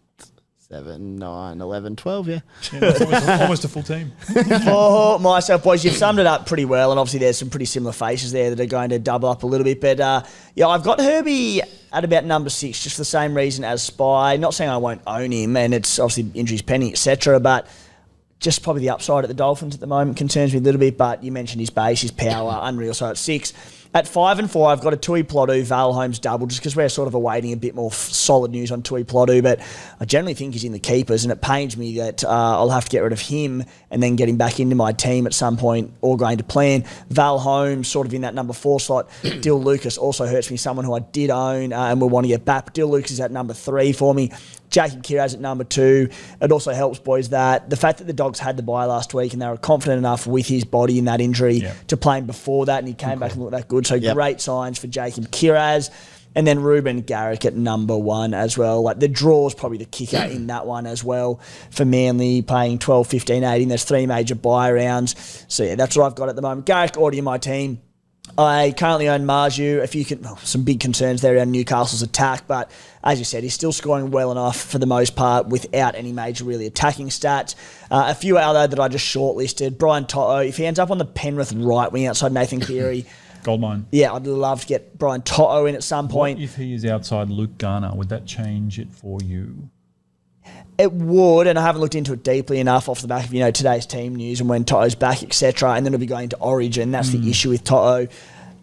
7, 9, 11, 12, yeah. Almost a full team. For myself, boys, you've summed it up pretty well, and obviously there's some pretty similar faces there that are going to double up a little bit. But, I've got Herbie at about number 6, just for the same reason as Spy. Not saying I won't own him, and it's obviously injuries pending, etc., but just probably the upside at the Dolphins at the moment concerns me a little bit. But you mentioned his base, his power, unreal, so at 6. At 5 and 4, I've got a Tui Plotu, Val Holmes double, just because we're sort of awaiting a bit more solid news on Tui Plotu, but I generally think he's in the keepers, and it pains me that I'll have to get rid of him and then get him back into my team at some point, all going to plan. Val Holmes sort of in that number 4 slot. Dill Lucas also hurts me, someone who I did own and will want to get back. Dill Lucas is at number 3 for me. Jacob Kiraz at number 2. It also helps, boys, that the fact that the Dogs had the bye last week and they were confident enough with his body in that injury to play him before that, and he came back and looked that good. So great signs for Jacob Kiraz. And then Ruben Garrick at number 1 as well. Like the draw is probably the kicker in that one as well for Manly, playing 12, 15, 18. There's 3 major bye rounds. So yeah, that's what I've got at the moment. Garrick already in my team. I currently own Marju. Some big concerns there around Newcastle's attack, but as you said, he's still scoring well enough for the most part without any major really attacking stats. A few other that I just shortlisted. Brian To'o, if he ends up on the Penrith right wing outside Nathan Cleary. Goldmine. Yeah, I'd love to get Brian To'o in at some point. What if he is outside Luke Garner? Would that change it for you? It would, and I haven't looked into it deeply enough off the back of today's team news and when To'o's back, etc. And then it'll be going to Origin. That's the issue with To'o.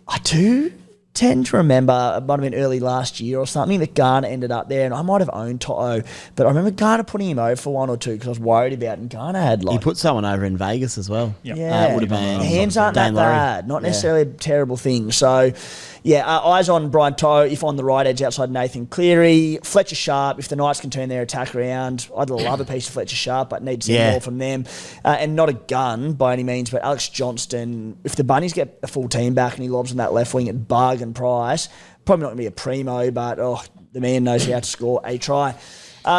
I do tend to remember, it might have been early last year or something, that Garner ended up there, and I might have owned To'o, but I remember Garner putting him over for 1 or 2 because I was worried about him. Garner had He put someone over in Vegas as well. Yep. Yeah, would have been hands aren't that bad. Not necessarily a terrible thing. So, eyes on Brian To'o if on the right edge outside Nathan Cleary. Fletcher Sharp, if the Knights can turn their attack around. I'd love a piece of Fletcher Sharp, but need to see more from them. And not a gun by any means, but Alex Johnston, if the Bunnies get a full team back and he lobs on that left wing at bargain price, probably not going to be a primo, but the man knows how to score a try.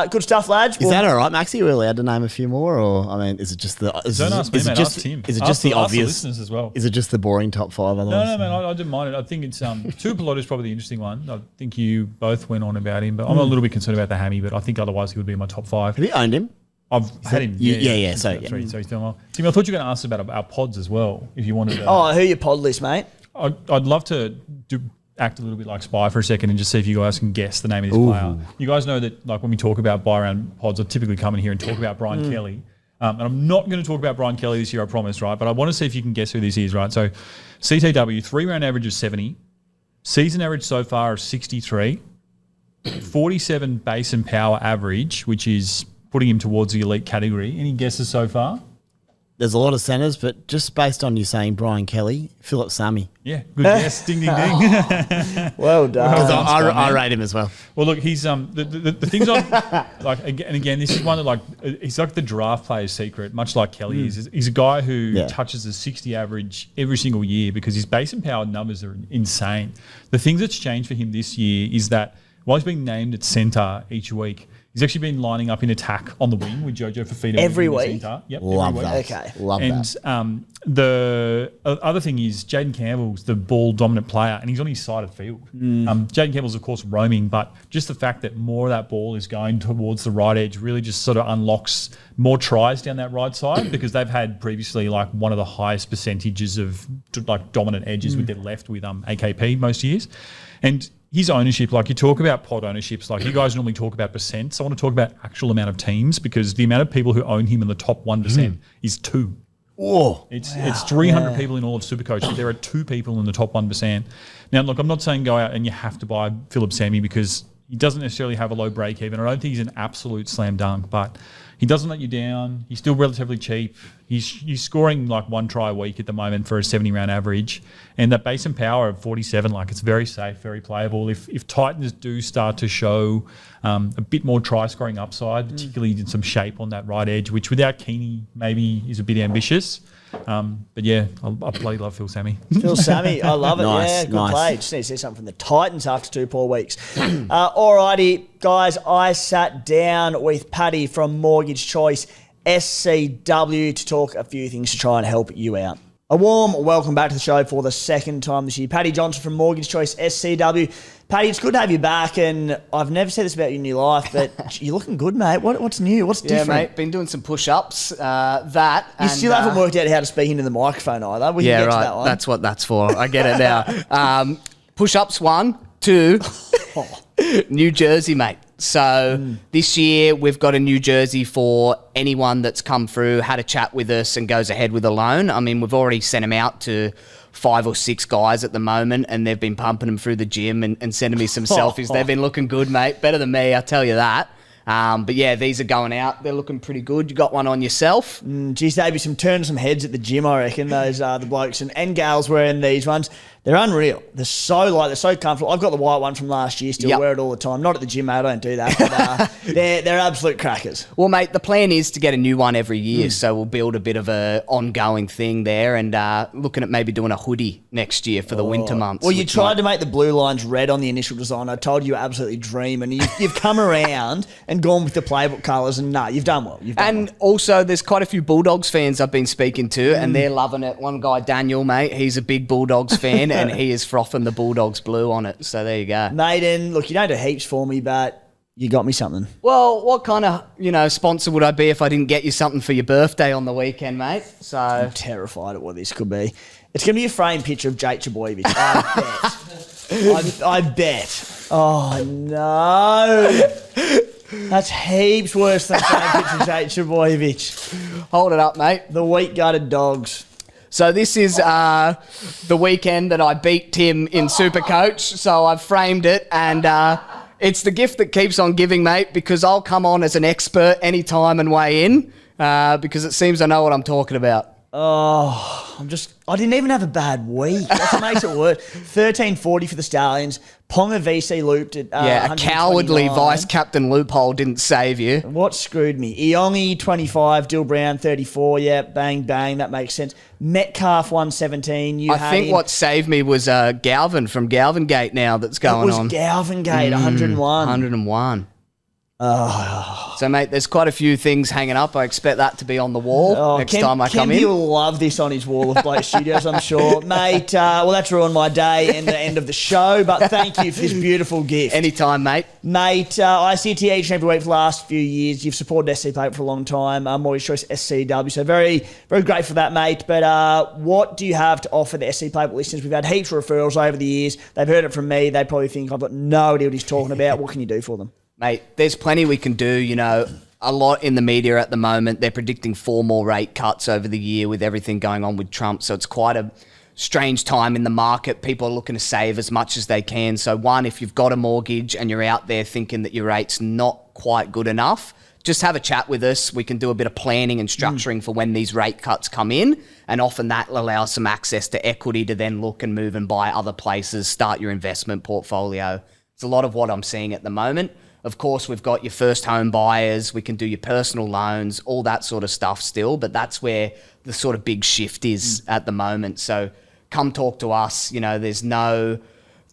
Good stuff, lads. Is that all right, Maxy? Are we allowed to name a few more, or I mean, is it just the? Don't ask me, man. Ask Tim. Is it just the Ask obvious? the listeners as well. Is it just the boring top five? Otherwise? No, man. I didn't mind it. I think it's Tupelo is probably the interesting one. I think you both went on about him, but I'm a little bit concerned about the hammy. But I think otherwise he would be in my top 5. Have you owned him? I've had him. Yeah. So he's doing well. Tim, I thought you were going to ask about our pods as well, if you wanted to. Oh, who your pod list, mate? I'd love to act a little bit like Spy for a second and just see if you guys can guess the name of this player. You guys know that, like, when we talk about buy round pods, I typically come in here and talk about Brian Kelly. And I'm not going to talk about Brian Kelly this year, I promise, right? But I want to see if you can guess who this is, right? So CTW, 3-round average of 70, season average so far of 63, 47 base and power average, which is putting him towards the elite category. Any guesses so far? There's a lot of centres, but just based on you saying Brian Kelly, Philip Sammy. Yeah, good guess. Ding, ding, ding. Well done. Because I rate him as well. Well, look, he's the things I like, and again, this is one that, like, he's like the draft player's secret, much like Kelly is. He's a guy who touches the 60 average every single year because his base and power numbers are insane. The things that's changed for him this year is that while he's being named at centre each week, he's actually been lining up in attack on the wing with Jojo Fafita. Every week? Yep, Love every that. week. Okay. Love that. And the other thing is Jaden Campbell's the ball-dominant player, and he's on his side of the field. Jaden Campbell's, of course, roaming, but just the fact that more of that ball is going towards the right edge really just sort of unlocks more tries down that right side because they've had previously, like, one of the highest percentages of, like, dominant edges with their left with AKP most years. And his ownership, like, you talk about pod ownerships, like, you guys normally talk about percents. I want to talk about actual amount of teams because the amount of people who own him in the top 1% is 2. Whoa. It's 300 people in all of Supercoach, but there are 2 people in the top 1%. Now, look, I'm not saying go out and you have to buy Philip Sammy because he doesn't necessarily have a low break even. I don't think he's an absolute slam dunk, but he doesn't let you down. He's still relatively cheap. He's scoring like 1 try a week at the moment for a 70-round average. And that base and power of 47, like, it's very safe, very playable. If Titans do start to show a bit more try-scoring upside, particularly in some shape on that right edge, which without Keeney maybe is a bit ambitious. But yeah, I bloody love Phil Sammy. Phil Sammy, I love it. Nice, Yeah, good nice. play. Just need to see something from the Titans after 2 poor weeks. Alrighty, guys, I sat down with Paddy from Mortgage Choice SCW to talk a few things to try and help you out. A warm welcome back to the show for the second time this year. Paddy Johnson from Mortgage Choice SCW. Paddy, it's good to have you back, and I've never said this about you in your life, but you're looking good, mate. What's new? What's different? Yeah, mate. Been doing some push-ups. You You still haven't worked out how to speak into the microphone either. We can get to that one. That's what that's for. I get it now. Push-ups 1, 2. New jersey, mate. So this year we've got a new jersey for anyone that's come through, had a chat with us and goes ahead with a loan. I mean, we've already sent them out to 5 or 6 guys at the moment, and they've been pumping them through the gym and sending me some selfies. They've been looking good, mate. Better than me, I tell you that. But yeah, these are going out. They're looking pretty good. You got one on yourself? Geez, they'd be turning some heads at the gym, I reckon, those the blokes and gals wearing these ones. They're unreal. They're so light. They're so comfortable. I've got the white one from last year. Still wear it all the time. Not at the gym, mate. I don't do that. But they're absolute crackers. Well, mate, the plan is to get a new one every year. So we'll build a bit of a ongoing thing there and looking at maybe doing a hoodie next year for the winter months. Well, you tried to make the blue lines red on the initial design. I told you absolutely dream. And you've come around and gone with the playbook colours. And you've done well. Also, there's quite a few Bulldogs fans I've been speaking to, and they're loving it. One guy, Daniel, mate, he's a big Bulldogs fan, and he is frothing the Bulldogs blue on it. So there you go. Maiden, look, you don't do heaps for me, but you got me something. Well, what kind of, sponsor would I be if I didn't get you something for your birthday on the weekend, mate? So I'm terrified at what this could be. It's going to be a framed picture of Jake Chaboyevich. I bet. I bet. Oh, no. That's heaps worse than framed picture of Jake Chaboyevich. Hold it up, mate. The wheat-gutted dogs. So this is the weekend that I beat Tim in Supercoach. So I've framed it, and it's the gift that keeps on giving, mate, because I'll come on as an expert anytime and weigh in because it seems I know what I'm talking about. Oh, I didn't even have a bad week. That's what makes it worse. 13.40 for the Stallions. Ponga VC looped at a cowardly vice captain loophole didn't save you. What screwed me? Iongi 25, Dill Brown 34. Yeah, bang, bang. That makes sense. Metcalf 117. I think what saved me was Galvin from Galvin Gate now that's going on. It was Galvin Gate, 101. 101. So, mate, there's quite a few things hanging up. I expect that to be on the wall next time I come in. Kempy will love this on his wall of Blake Studios, I'm sure. Mate, well, that's ruined my day and the end of the show, but thank you for this beautiful gift. Anytime, mate. Mate, I see it to you each and every week for the last few years. You've supported SC Playbook for a long time. I'm always choice SCW, so very, very grateful for that, mate. But what do you have to offer the SC Playbook listeners? We've had heaps of referrals over the years. They've heard it from me. They probably think I've got no idea what he's talking about. What can you do for them? Mate, there's plenty we can do. You know, a lot in the media at the moment. They're predicting 4 more rate cuts over the year with everything going on with Trump. So it's quite a strange time in the market. People are looking to save as much as they can. So one, if you've got a mortgage and you're out there thinking that your rate's not quite good enough, just have a chat with us. We can do a bit of planning and structuring for when these rate cuts come in. And often that will allow some access to equity to then look and move and buy other places, start your investment portfolio. It's a lot of what I'm seeing at the moment. Of course, we've got your first home buyers. We can do your personal loans, all that sort of stuff still. But that's where the sort of big shift is at the moment. So come talk to us. You know, there's no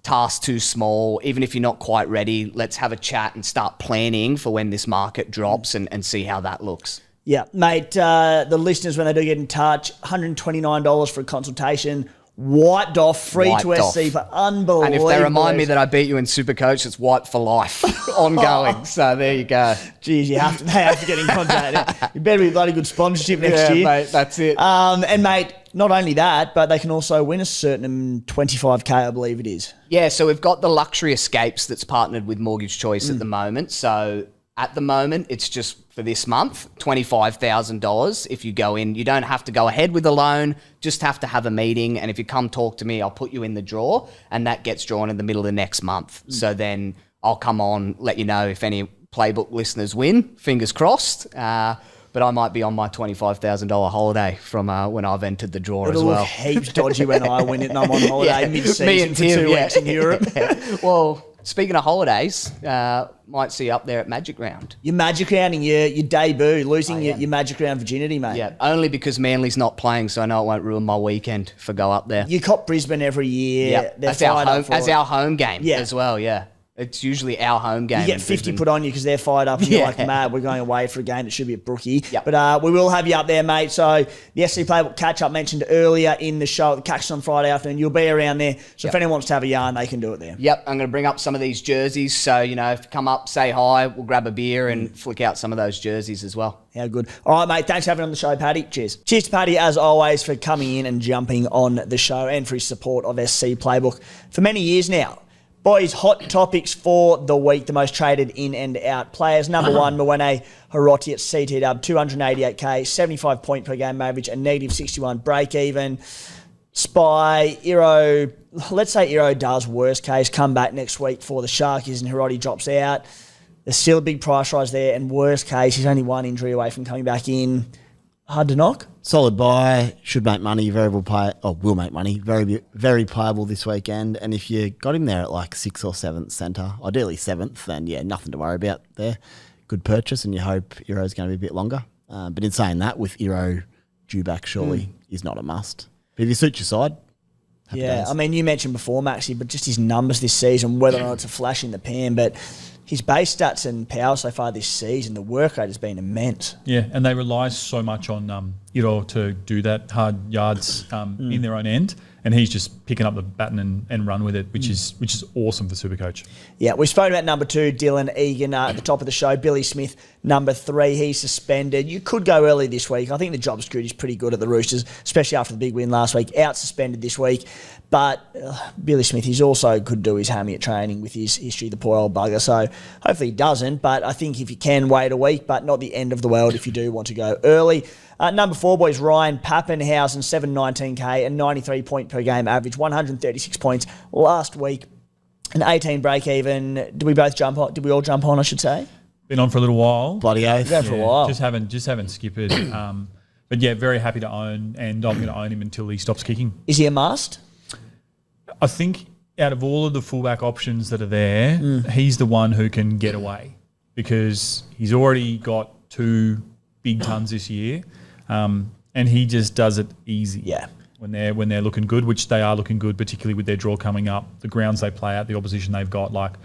task too small. Even if you're not quite ready, let's have a chat and start planning for when this market drops and see how that looks. Yeah, mate, the listeners, when they do get in touch, $129 for a consultation. Wiped off, free to SC for unbelievable. And if they remind me that I beat you in Supercoach, it's wiped for life, ongoing. So there you go. Jeez, they have to get in contact. You better be a bloody good sponsorship next year. Mate, that's it. And mate, not only that, but they can also win a certain 25k, I believe it is. Yeah, so we've got the Luxury Escapes that's partnered with Mortgage Choice at the moment. So at the moment, it's just for this month, $25,000. If you go in, you don't have to go ahead with the loan, just have to have a meeting. And if you come talk to me, I'll put you in the draw, and that gets drawn in the middle of the next month. So then I'll come on, let you know if any Playbook listeners win, fingers crossed. But I might be on my $25,000 holiday from when I've entered the draw as well. It'll look heaps dodgy when I win it and I'm on holiday mid-season for 2 weeks in Europe. Well, speaking of holidays, might see you up there at Magic Round. Your Magic Round in your debut, losing your Magic Round virginity, mate. Yeah, only because Manly's not playing, so I know it won't ruin my weekend if I go up there. You cop Brisbane every year. Yeah, that's our home game as well, yeah. It's usually our home game. You get 50 put on you because they're fired up and you're like, mad, we're going away for a game that should be at Brookie. Yep. But we will have you up there, mate. So the SC Playbook catch-up mentioned earlier in the show, the catch on Friday afternoon, you'll be around there. So if anyone wants to have a yarn, they can do it there. Yep, I'm going to bring up some of these jerseys. So, you know, if you come up, say hi, we'll grab a beer and flick out some of those jerseys as well. How good. All right, mate, thanks for having on the show, Paddy. Cheers. Cheers to Paddy, as always, for coming in and jumping on the show and for his support of SC Playbook for many years now. Boys, hot topics for the week, the most traded in and out players. Number one, Mwene Hiroti at CTW, 288k, 75 point per game average, and negative 61 break even. Spy, Iro, let's say Iro does, worst case, come back next week for the Sharkies and Hiroti drops out. There's still a big price rise there, and worst case, he's only one injury away from coming back in. Hard to knock. Solid buy, should make money, variable play, will make money, very, very playable this weekend. And if you got him there at like 6th or 7th centre, ideally 7th, then yeah, nothing to worry about there. Good purchase, and you hope Euro's going to be a bit longer. But in saying that, with Euro due back shortly, is not a must. But if you suit your side, happy days. I mean, you mentioned before, Maxy, but just his numbers this season, whether or not it's a flash in the pan, but his base stats and power so far this season, the work rate has been immense. Yeah, and they rely so much on Iro to do that hard yards in their own end, and he's just picking up the baton and run with it, which is awesome for Supercoach. Yeah, we spoke about number 2, Dylan Egan, at the top of the show. Billy Smith, number 3, he's suspended. You could go early this week. I think the job security is pretty good at the Roosters, especially after the big win last week. Out suspended this week. But Billy Smith, he's also could do his hammy at training with his history, the poor old bugger. So hopefully he doesn't. But I think if you can, wait a week, but not the end of the world if you do want to go early. Number 4, boys, Ryan Pappenhausen, 719k and 93 point per game average, 136 points last week, an 18 break even. Did we all jump on, I should say? Been on for a little while. Bloody oath. For a while. Just haven't skippered. But yeah, very happy to own, and I'm going to own him until he stops kicking. Is he a must? I think out of all of the fullback options that are there, he's the one who can get away because he's already got 2 big tons this year, and he just does it easy. Yeah. When they're looking good, which they are looking good, particularly with their draw coming up, the grounds they play at, the opposition they've got,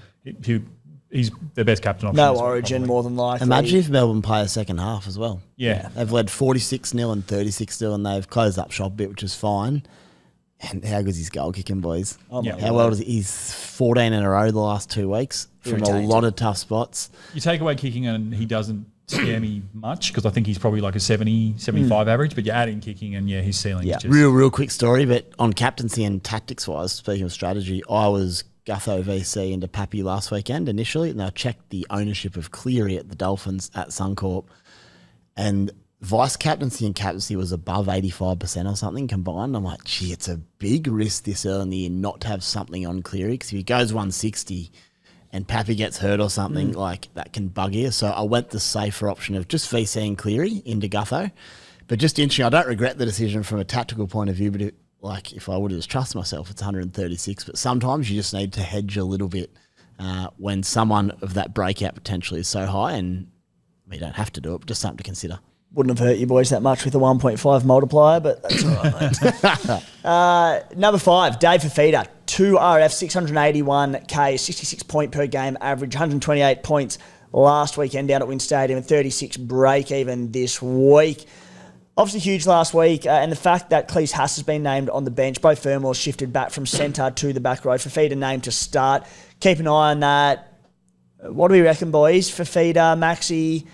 he's their best captain option. No Origin, probably. More than likely. Imagine if Melbourne play a second half as well. Yeah. They've led 46-0 and 36-0, and they've closed up shop a bit, which is fine. And how good's his goal kicking, boys? Oh my How well does he? He's 14 in a row the last 2 weeks from a lot of tough spots. You take away kicking and he doesn't scare me much because I think he's probably like a 70, 75 average, but you add in kicking and his ceiling is just... Real quick story, but on captaincy and tactics-wise, speaking of strategy, I was Gutho VC into Pappy last weekend initially, and I checked the ownership of Cleary at the Dolphins at Suncorp, and vice captaincy and captaincy was above 85% or something combined. I'm like, gee, it's a big risk this early in the year not to have something on Cleary, because if he goes 160 and Pappy gets hurt or something, like that can bug you. So I went the safer option of just VC and Cleary into Gutho. But just interesting, I don't regret the decision from a tactical point of view, but if I would have just trusted myself, it's 136. But sometimes you just need to hedge a little bit when someone of that breakout potentially is so high, and you don't have to do it, but just something to consider. Wouldn't have hurt you boys that much with a 1.5 multiplier, but that's all right, mate. Number 5, Dave Fafita, 2 RF, 681k, 66 point per game average, 128 points last weekend down at Wynn Stadium, and 36 break even this week. Obviously huge last week, and the fact that Cleese Haas has been named on the bench, both Fermors shifted back from centre to the back row. Fafita named to start. Keep an eye on that. What do we reckon, boys? Fafita, Maxy.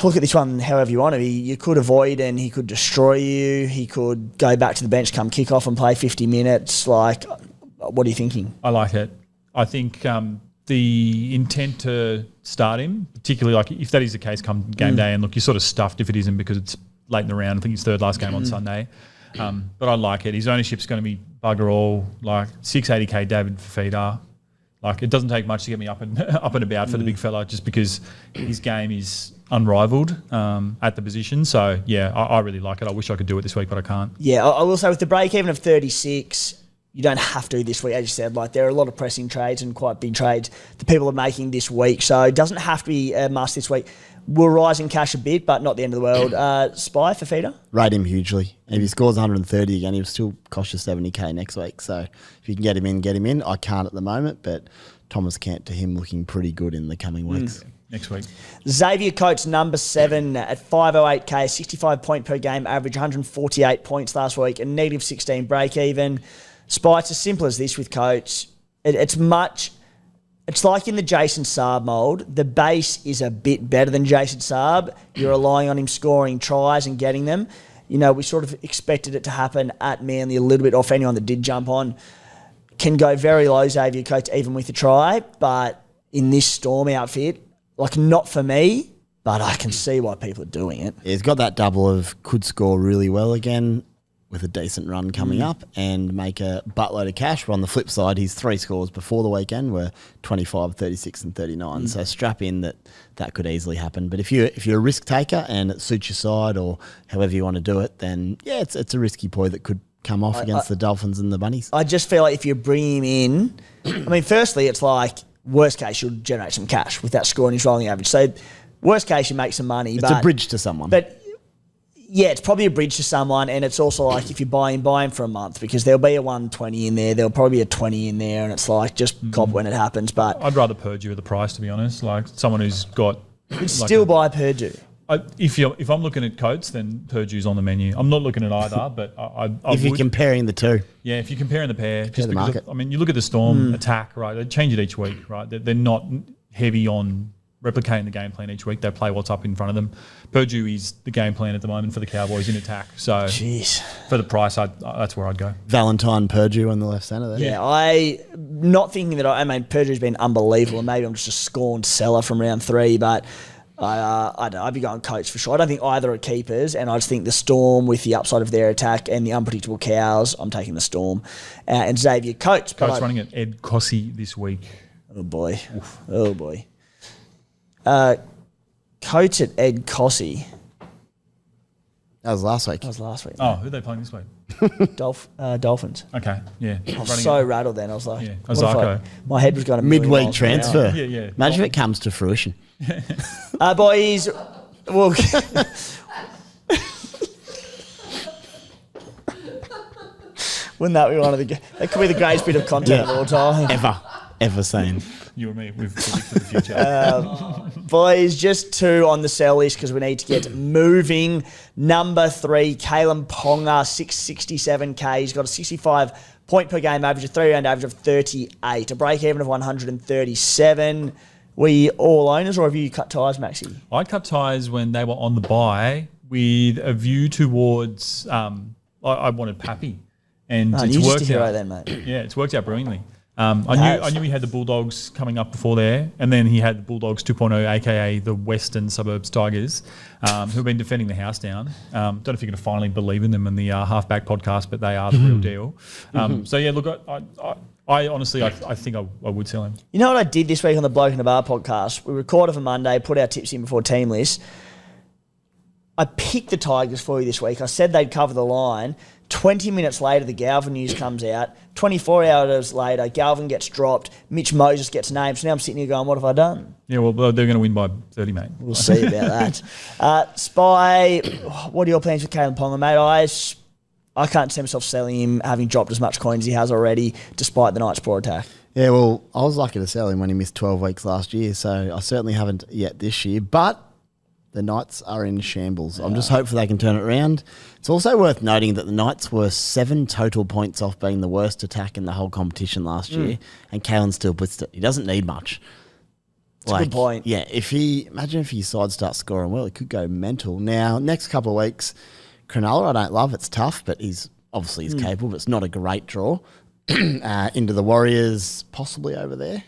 Look at this one however you want to. You could avoid and he could destroy you. He could go back to the bench, come kick off and play 50 minutes. Like, what are you thinking? I like it. I think the intent to start him, particularly like if that is the case come game day, and look, you're sort of stuffed if it isn't because it's late in the round. I think it's third last game on Sunday. But I like it. His ownership's going to be bugger all. Like 680k David Fafita. Like it doesn't take much to get me up and about for the big fella, just because his game is unrivaled at the position. So yeah, I really like it. I wish I could do it this week, but I can't. Yeah, I will say with the break even of 36, you don't have to this week, as you said. Like there are a lot of pressing trades and quite big trades that people are making this week, so it doesn't have to be a must this week. Will rise in cash a bit, but not the end of the world. Spy for Fafita? Rate him hugely. And if he scores 130 again, he'll still cost you 70k next week. So if you can get him in, get him in. I can't at the moment, but Thomas Kent to him looking pretty good in the coming weeks. Next week. Xavier Coates, number 7 at 508k, 65 point per game average, 148 points last week, and negative 16 break even. Spy, it's as simple as this with Coates. It's like in the Jason Saab mould. The base is a bit better than Jason Saab. You're relying on him scoring tries and getting them. You know, we sort of expected it to happen at Manly a little bit off. Anyone that did jump on can go very low, Xavier Coates, even with a try. But in this Storm outfit, like not for me, but I can see why people are doing it. He's got that double of could score really well again with a decent run coming up and make a buttload of cash. But on the flip side, his 3 scores before the weekend were 25, 36 and 39. So strap in that could easily happen. But if you're a risk taker and it suits your side or however you want to do it, then yeah, it's a risky ploy that could come off against the Dolphins and the Bunnies. I just feel like if you bring him in, I mean, firstly, it's like worst case, you'll generate some cash with that score and his rolling average. So worst case, you make some money. It's a bridge to someone. But yeah, it's probably a bridge to someone, and it's also like if you buy him for a month, because there'll be a 120 in there, there'll probably be a 20 in there, and it's like just cop when it happens. But I'd rather Purdue at the price, to be honest. Like someone who's got still buy Purdue. If I'm looking at Coates, then Purdue's on the menu. I'm not looking at either, but I if you're comparing the two. Yeah, if you're comparing the pair. Compare the market. I mean, you look at the Storm attack, right? They change it each week, right? They're not heavy on replicating the game plan each week. They play what's up in front of them. Purdue is the game plan at the moment for the Cowboys in attack. So jeez, for the price, that's where I'd go. Valentine Purdue on the left centre there. Yeah, I'm not thinking that I mean, Purdue's been unbelievable, and maybe I'm just a scorned seller from round 3, but I don't know, I'd be going Coates for sure. I don't think either are keepers, and I just think the Storm with the upside of their attack and the unpredictable Cows, I'm taking the Storm. And Xavier Coates. Coates running at Ed Cossey this week. Oh boy. Oof. Oh boy. Coates at Ed Cossey. That was last week. That was last week. Oh, who are they playing this week? Dolphins. Okay, yeah. I was so rattled then. I was like, Yeah, what if Ozarko. my head was going to Midweek transfer. Yeah, yeah. Imagine if it comes to fruition. Boys, well, wouldn't that be one of the? That could be the greatest bit of content of all time. Ever seen. You and me, we've predicted the future. Boys, just 2 on the sell list because we need to get moving. Number 3, Kalen Ponga, 667k. He's got a 65 point per game average, a 3-round average of 38, a break even of 137. We all owners, or have you cut ties, Maxy? I cut ties when they were on the bye with a view towards. I wanted Pappy, and it's you're just worked a hero out. then, mate. Yeah, it's worked out brilliantly. I knew he had the Bulldogs coming up before there, and then he had the Bulldogs 2.0, aka the Western Suburbs Tigers, who've been defending the house down. Don't know if you're going to finally believe in them in the Halfback podcast, but they are the real deal. So yeah, look, I honestly, I think I would sell him. You know what I did this week on the Bloke in the Bar podcast? We recorded for Monday, put our tips in before team list. I picked the Tigers for you this week. I said they'd cover the line. 20 minutes later, the Galvin news comes out. 24 hours later, Galvin gets dropped. Mitch Moses gets named. So now I'm sitting here going, what have I done? Yeah, well, they're going to win by 30, mate. We'll see about that. Spy, what are your plans for Kalen Ponga, mate? I can't see myself selling him, having dropped as much coin as he has already, despite the Knights' poor attack. Yeah, well, I was lucky to sell him when he missed 12 weeks last year, so I certainly haven't yet this year. But the Knights are in shambles. I'm just hopeful they can turn it around. It's also worth noting that the Knights were 7 total points off being the worst attack in the whole competition last year, and Kalen still blitzed it. He doesn't need much. It's a good point. Yeah, imagine if his side starts scoring well, it could go mental. Now, next couple of weeks, Cronulla, I don't love. It's tough, but he's capable, but it's not a great draw. Into the Warriors, possibly over there.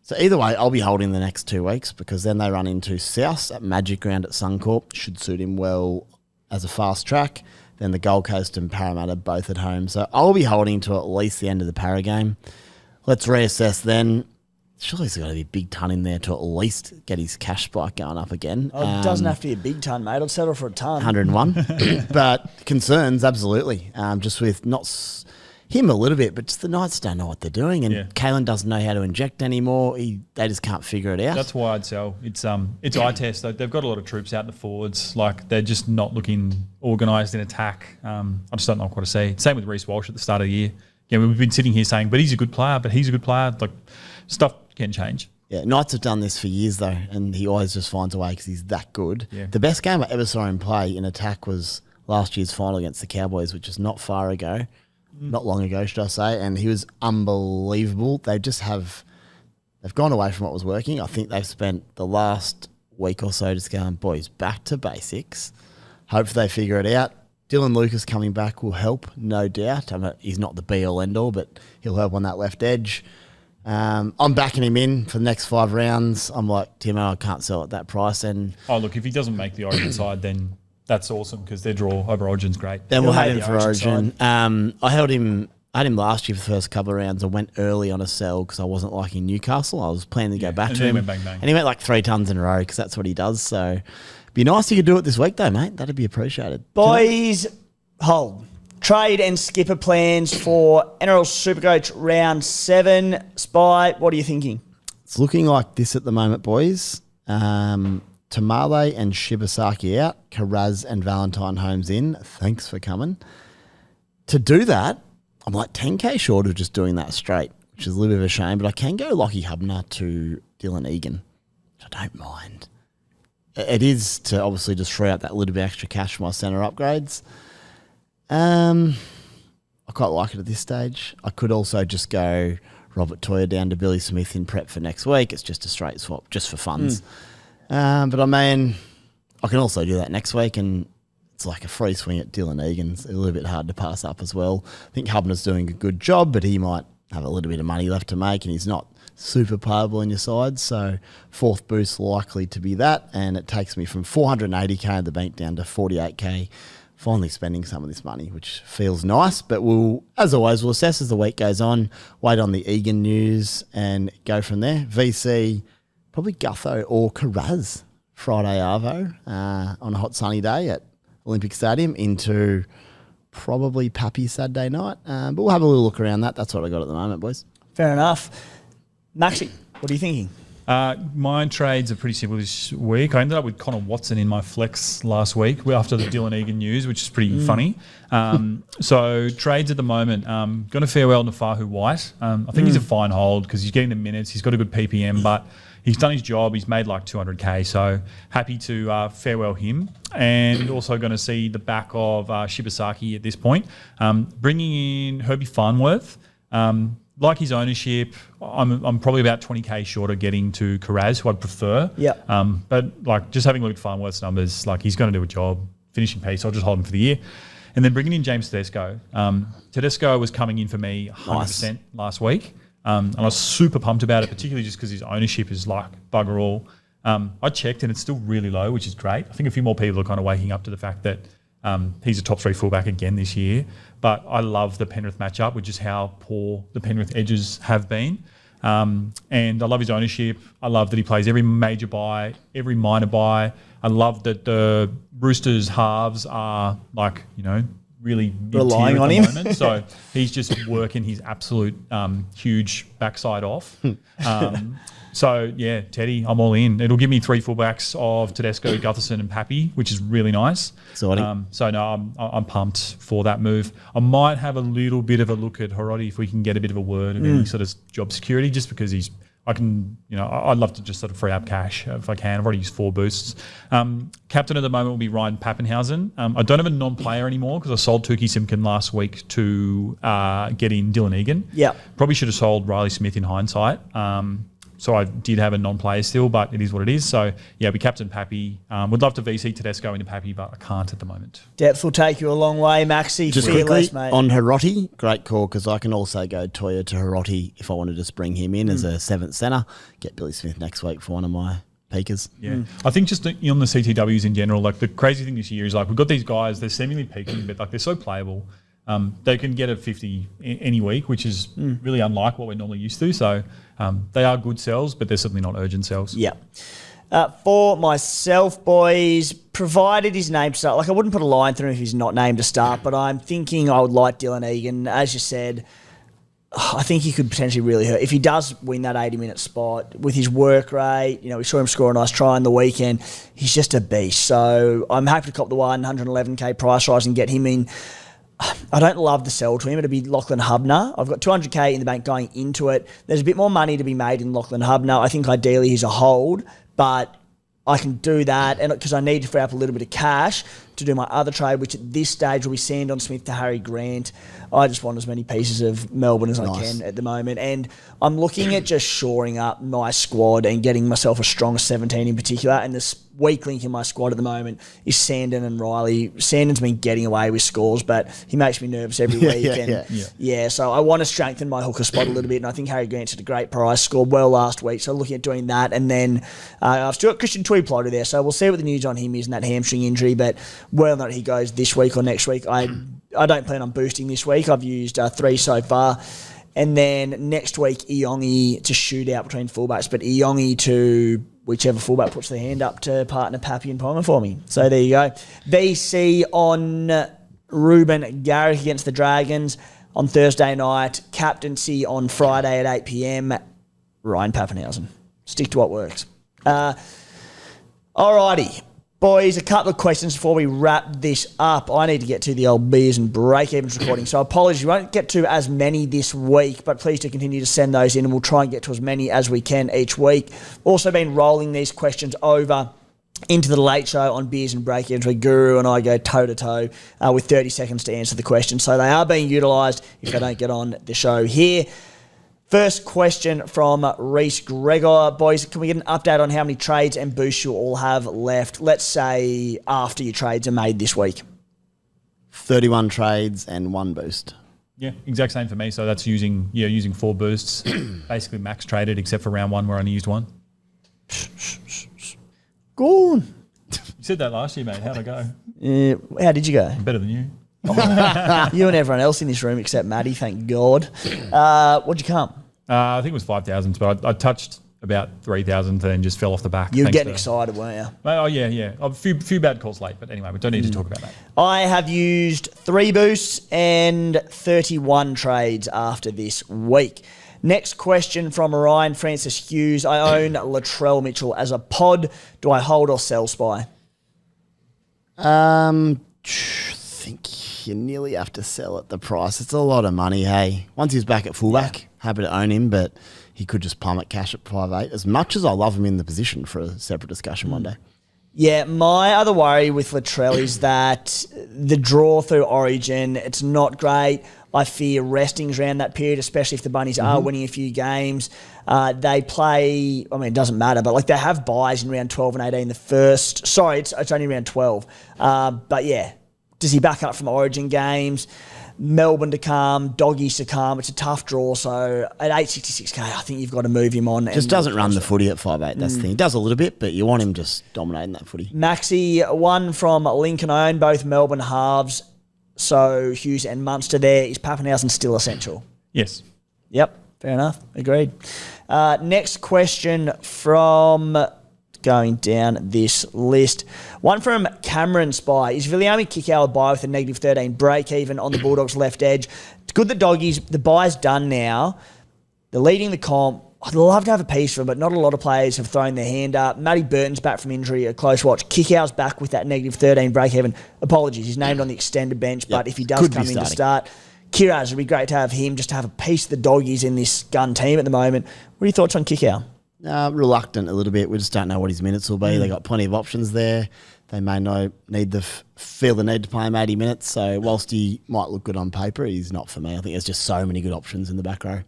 So either way, I'll be holding the next 2 weeks because then they run into South at Magic Ground at Suncorp. Should suit him well as a fast track. Then the Gold Coast and Parramatta both at home. So I'll be holding to at least the end of the Para game. Let's reassess then. Surely there's got to be a big ton in there to at least get his cash spike going up again. It doesn't have to be a big ton, mate. I'd settle for a ton. 101. But concerns, absolutely. Just with him a little bit, but just the Knights don't know what they're doing, and Kalen doesn't know how to inject anymore. They just can't figure it out. That's why I'd sell. It's eye test. They've got a lot of troops out in the forwards. Like they're just not looking organised in attack. I just don't know what to say. Same with Reece Walsh at the start of the year. Yeah, we've been sitting here saying, but he's a good player. Like stuff can change. Yeah, Knights have done this for years though, and he always just finds a way because he's that good. Yeah. The best game I ever saw him play in attack was last year's final against the Cowboys, which is not far ago. Not long ago, should I say, and he was unbelievable. They've gone away from what was working. I think they've spent the last week or so just going, boys, back to basics. Hopefully they figure it out. Dylan Lucas coming back will help, no doubt. He's not the be-all, end-all, but he'll help on that left edge. I'm backing him in for the next 5 rounds. I'm like, Timo, I can't sell at that price. And look, if he doesn't make the Origin side, then that's awesome because their draw over Origin's great. Then we'll have him for Origin. I had him last year for the first couple of rounds. I went early on a sell because I wasn't liking Newcastle. I was planning to go back to him. Went bang, bang. And he went like 3 tons in a row because that's what he does. So it'd be nice if you could do it this week though, mate. That'd be appreciated. Boys, hold. Trade and skipper plans for NRL Supercoach round 7. Spy, what are you thinking? It's looking like this at the moment, boys. Tamale and Shibasaki out. Kiraz and Valentine Holmes in. Thanks for coming. To do that, I'm like 10k short of just doing that straight, which is a little bit of a shame, but I can go Lachy Hubner to Dylan Egan, which I don't mind. It is to obviously just free up that little bit extra cash for my centre upgrades. I quite like it at this stage. I could also just go Robert Toyer down to Billy Smith in prep for next week. It's just a straight swap, just for funds. But I mean, I can also do that next week, and it's like a free swing at Dylan Egan's. A little bit hard to pass up as well. I think Hubner's doing a good job, but he might have a little bit of money left to make, and he's not super playable in your side. So 4th boost likely to be that, and it takes me from 480k in the bank down to 48k. Finally spending some of this money, which feels nice. But as always, we'll assess as the week goes on, wait on the Egan news and go from there. VC, probably Gutho or Kiraz, Friday Arvo, on a hot sunny day at Olympic Stadium into probably Pappy's Saturday night. But we'll have a little look around that. That's what I got at the moment, boys. Fair enough. Maxy, what are you thinking? My trades are pretty simple this week. I ended up with Connor Watson in my flex last week after the Dylan Egan news, which is pretty funny. So trades at the moment, going to farewell Nafahu White. I think he's a fine hold because he's getting the minutes. He's got a good PPM, but he's done his job. He's made like 200K, so happy to farewell him. And also going to see the back of Shibasaki at this point. Bringing in Herbie Farnworth. Like his ownership, I'm probably about 20K short of getting to Kiraz, who I'd prefer. Yeah. But like just having a look at Farnworth's numbers, like he's going to do a job, finishing piece. I'll just hold him for the year. And then bringing in James Tedesco. Tedesco was coming in for me 100% last week. And I was super pumped about it, particularly just because his ownership is like bugger all. I checked and it's still really low, which is great. I think a few more people are kind of waking up to the fact that he's a top 3 fullback again this year. But I love the Penrith matchup, which is how poor the Penrith edges have been. And I love his ownership. I love that he plays every major bye, every minor bye. I love that the Roosters halves are like, really relying on him. him. So he's just working his absolute huge backside off. So, yeah, Teddy, I'm all in. It'll give me 3 fullbacks of Tedesco, Gutherson and Pappy, which is really nice. Exciting. So, no, I'm pumped for that move. I might have a little bit of a look at Hiroti if we can get a bit of a word of any sort of job security, just because I'd love to just sort of free up cash if I can. I've already used 4 boosts. Captain at the moment will be Ryan Pappenhausen. I don't have a non-player anymore because I sold Tukey Simpkin last week to get in Dylan Egan. Yeah. Probably should have sold Riley Smith in hindsight. So I did have a non-player still, but it is what it is. So, yeah, we captain Pappy. Would love to VC Tedesco into Pappy, but I can't at the moment. Depth will take you a long way, Maxy. Just Fearless, quickly, mate. on Hiroti, great call because I can also go Toya to Hiroti if I wanted to bring him in as a 7th centre. Get Billy Smith next week for one of my peakers. Yeah. I think just on the CTWs in general, like the crazy thing this year is like we've got these guys, they're seemingly peaking, but like they're so playable. They can get a 50 any week, which is really unlike what we're normally used to. So they are good sells, but they're certainly not urgent sells. Yeah. For myself, boys, provided his name to start, like I wouldn't put a line through him if he's not named to start, but I'm thinking I would like Dylan Egan. As you said, I think he could potentially really hurt. If he does win that 80-minute spot with his work rate, we saw him score a nice try on the weekend. He's just a beast. So I'm happy to cop the 111K price rise and get him in. I don't love the sell to him. It'd be Lachlan Hubner. I've got 200K in the bank going into it. There's a bit more money to be made in Lachlan Hubner. I think ideally he's a hold, but I can do that and because I need to free up a little bit of cash to do my other trade, which at this stage will be Sandon Smith to Harry Grant. I just want as many pieces of Melbourne as I can at the moment. And I'm looking at just shoring up my squad and getting myself a strong 17 in particular. And this weak link in my squad at the moment is Sandon and Riley. Sandon's been getting away with scores, but he makes me nervous every week. So I want to strengthen my hooker spot a little bit. And I think Harry Grant's at a great price, scored well last week. So looking at doing that. And then I've still got Christian Tui-Plotter there. So we'll see what the news on him is and that hamstring injury. But whether or not he goes this week or next week, I don't plan on boosting this week. I've used 3 so far. And then next week, Iongi to shoot out between fullbacks, but Iongi to whichever fullback puts their hand up to partner Pappy and Ponga for me. So there you go. VC on Ruben Garrick against the Dragons on Thursday night. Captaincy on Friday at 8 p.m. Ryan Pappenhausen. Stick to what works. Alrighty. Boys, a couple of questions before we wrap this up. I need to get to the old beers and break-evens recording, so apologies. We won't get to as many this week, but please do continue to send those in, and we'll try and get to as many as we can each week. Also been rolling these questions over into the late show on beers and break-evens where Guru and I go toe-to-toe with 30 seconds to answer the question. So they are being utilised if they don't get on the show here. First question from Reese Gregor. Boys, can we get an update on how many trades and boosts you all have left? Let's say after your trades are made this week. 31 trades and 1 boost. Yeah, exact same for me. So that's using 4 boosts. Basically max traded except for round 1 where I only used 1. Go on. You said that last year, mate. How'd I go? How did you go? Better than you. You and everyone else in this room except Matty, thank God. What'd you come? I think it was 5,000, but I touched about 3,000, then just fell off the back. You were getting excited, weren't you? Oh, yeah. A few bad calls late, but anyway, we don't need to talk about that. I have used 3 boosts and 31 trades after this week. Next question from Ryan Francis Hughes. I own Latrell Mitchell as a pod. Do I hold or sell Spy? I think you nearly have to sell at the price. It's a lot of money, hey. Once he's back at fullback, happy to own him, but he could just plummet cash at 5'8". As much as I love him in the position for a separate discussion one day. Yeah, my other worry with Latrell is that the draw through Origin, it's not great. I fear restings around that period, especially if the Bunnies are winning a few games. They play, I mean, it doesn't matter, but like they have buys in round 12 and 18. The first, sorry, it's only round 12. But yeah, does he back up from Origin games? Melbourne to come, Doggies to come. It's a tough draw. So at 866k, I think you've got to move him on. Just doesn't run the footy at 5'8". That's the thing. He does a little bit, but you want him just dominating that footy. Maxy, one from Lincoln. I own both Melbourne halves. So Hughes and Munster there. Is Pappenhausen still essential? Yes. Yep, fair enough. Agreed. Next question from going down this list. One from Cameron Spy. Is Viliami Kikau a buy with a negative 13 break even on the Bulldogs left edge? It's good that Doggies, the buy's done now. They're leading the comp. I'd love to have a piece for him, but not a lot of players have thrown their hand up. Matty Burton's back from injury, a close watch. Kikau's back with that negative 13 break even. Apologies, he's named on the extended bench, but if he does come in to start, Kiraz, would be great to have him, just to have a piece of the Doggies in this gun team at the moment. What are your thoughts on Kikau? Reluctant a little bit. We just don't know what his minutes will be. They got plenty of options there. They may feel the need to play him 80 minutes. So whilst he might look good on paper, he's not for me. I think there's just so many good options in the back row.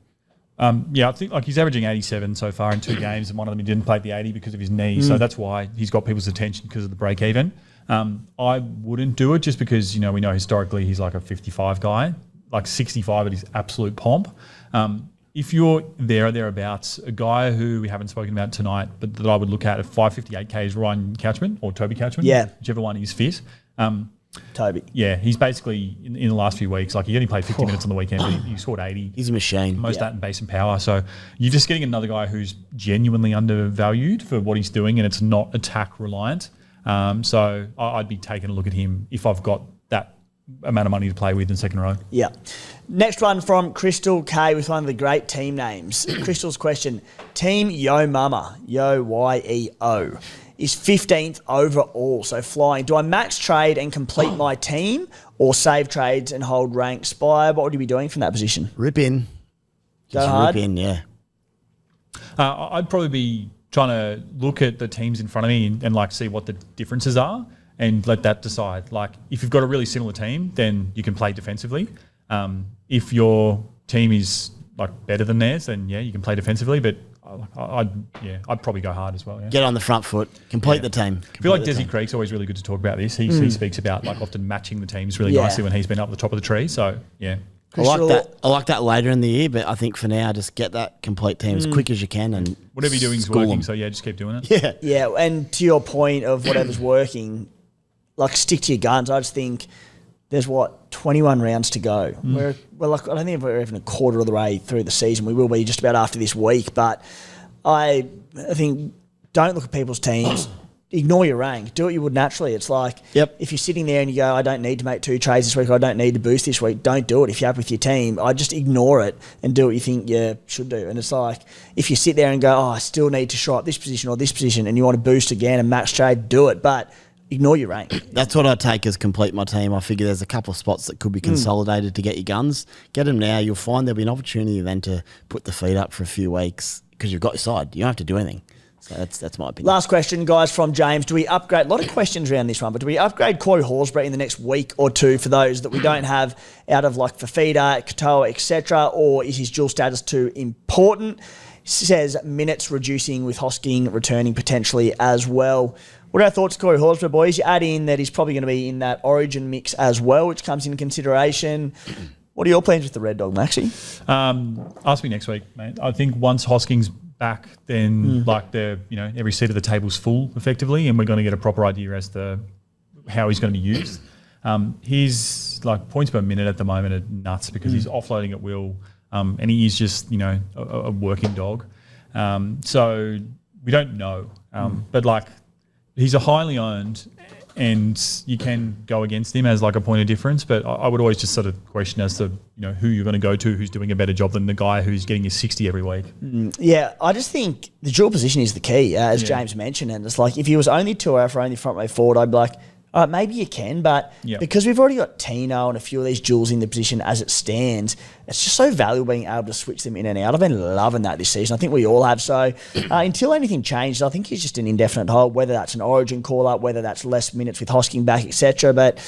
I think like he's averaging 87 so far in 2 games, and one of them he didn't play the 80 because of his knee. So that's why he's got people's attention, because of the break even. I wouldn't do it just because, we know historically he's like a 55 guy, like 65 at his absolute pomp. If you're there or thereabouts, a guy who we haven't spoken about tonight, but that I would look at 558k is Ryan Couchman or Toby Couchman. Yeah. Whichever one is fit. Toby. Yeah, he's basically, in the last few weeks, like he only played 50 minutes on the weekend, but he scored 80. He's a machine. Most of that in base and power. So you're just getting another guy who's genuinely undervalued for what he's doing, and it's not attack reliant. So I'd be taking a look at him if I've got that amount of money to play with in second row. Yeah. Next one from Crystal K with one of the great team names. Crystal's question, Team Yo Mama, Yo Y-E-O, is 15th overall, so flying. Do I max trade and complete my team, or save trades and hold rank? Spy, what would you be doing from that position? Rip in. Go hard? Rip in, yeah. I'd probably be trying to look at the teams in front of me and like see what the differences are and let that decide. Like if you've got a really similar team, then you can play defensively. If your team is like better than theirs, then yeah, you can play defensively. But I'd probably go hard as well. Yeah. Get on the front foot, complete the team. I feel like Desi Creek's always really good to talk about this. He speaks about like often matching the teams really nicely when he's been up the top of the tree. So yeah. I like that later in the year, but I think for now, just get that complete team as quick as you can, and whatever you're doing is working. So yeah, just keep doing it. Yeah, yeah. And to your point of whatever's working, like stick to your guns. I just think there's 21 rounds to go. I don't think we're even a quarter of the way through the season. We will be just about after this week, but I think don't look at people's teams. Ignore your rank. Do what you would naturally. It's like if you're sitting there and you go, I don't need to make 2 trades this week, or I don't need to boost this week, don't do it. If you're happy with your team, I just ignore it and do what you think you should do. And it's like if you sit there and go, I still need to shore up this position or this position, and you want to boost again and max trade, do it. But ignore your rank. That's what I take as complete my team. I figure there's a couple of spots that could be consolidated to get your guns. Get them now. You'll find there'll be an opportunity then to put the feet up for a few weeks because you've got your side. You don't have to do anything. So that's my opinion. Last question, guys, from James. Do we upgrade? A lot of questions around this one, but do we upgrade Corey Horsburgh in the next week or two for those that we don't have out of like Fafita, Katoa, etc., or is his dual status too important? He says minutes reducing with Hosking returning potentially as well. What are our thoughts, Corey Horsburgh, boys? You add in that he's probably going to be in that Origin mix as well, which comes into consideration. What are your plans with the Red Dog, Maxy? Ask me next week, mate. I think once Hosking's back, then every seat of the table's full effectively, and we're going to get a proper idea as to how he's going to be used. His like points per minute at the moment are nuts because he's offloading at will, and he is just a working dog. So we don't know. But like, he's a highly owned, and you can go against him as like a point of difference. But I would always just sort of question as to who you're going to go to, who's doing a better job than the guy who's getting his 60 every week. Yeah, I just think the dual position is the key, as James mentioned. And it's like if he was only 2 out for only front row forward, I'd be like, all right, maybe you can, but because we've already got Tino and a few of these duels in the position as it stands, it's just so valuable being able to switch them in and out. I've been loving that this season. I think we all have. So until anything changes, I think he's just an indefinite hold, whether that's an origin call-up, whether that's less minutes with Hosking back, etc. But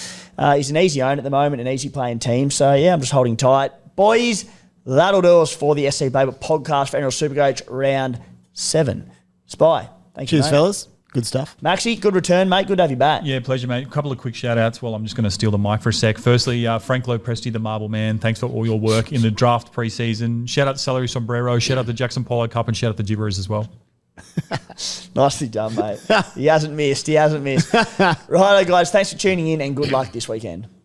he's an easy own at the moment, an easy playing team. So, yeah, I'm just holding tight. Boys, that'll do us for the SC Playbook podcast for NRL Supercoach round 7. Spy, thank you, Cheers, mate. fellas. Good stuff. Maxy, good return, mate. Good to have you back. Yeah, pleasure, mate. A couple of quick shout-outs. Well, I'm just going to steal the mic for a sec. Firstly, Frank Lopresti, the Marble Man, thanks for all your work in the draft pre-season. Shout out to Celery Sombrero, shout out to Jackson Polo Cup, and shout out to Gibberers as well. Nicely done, mate. He hasn't missed. Righto, guys. Thanks for tuning in and good luck this weekend.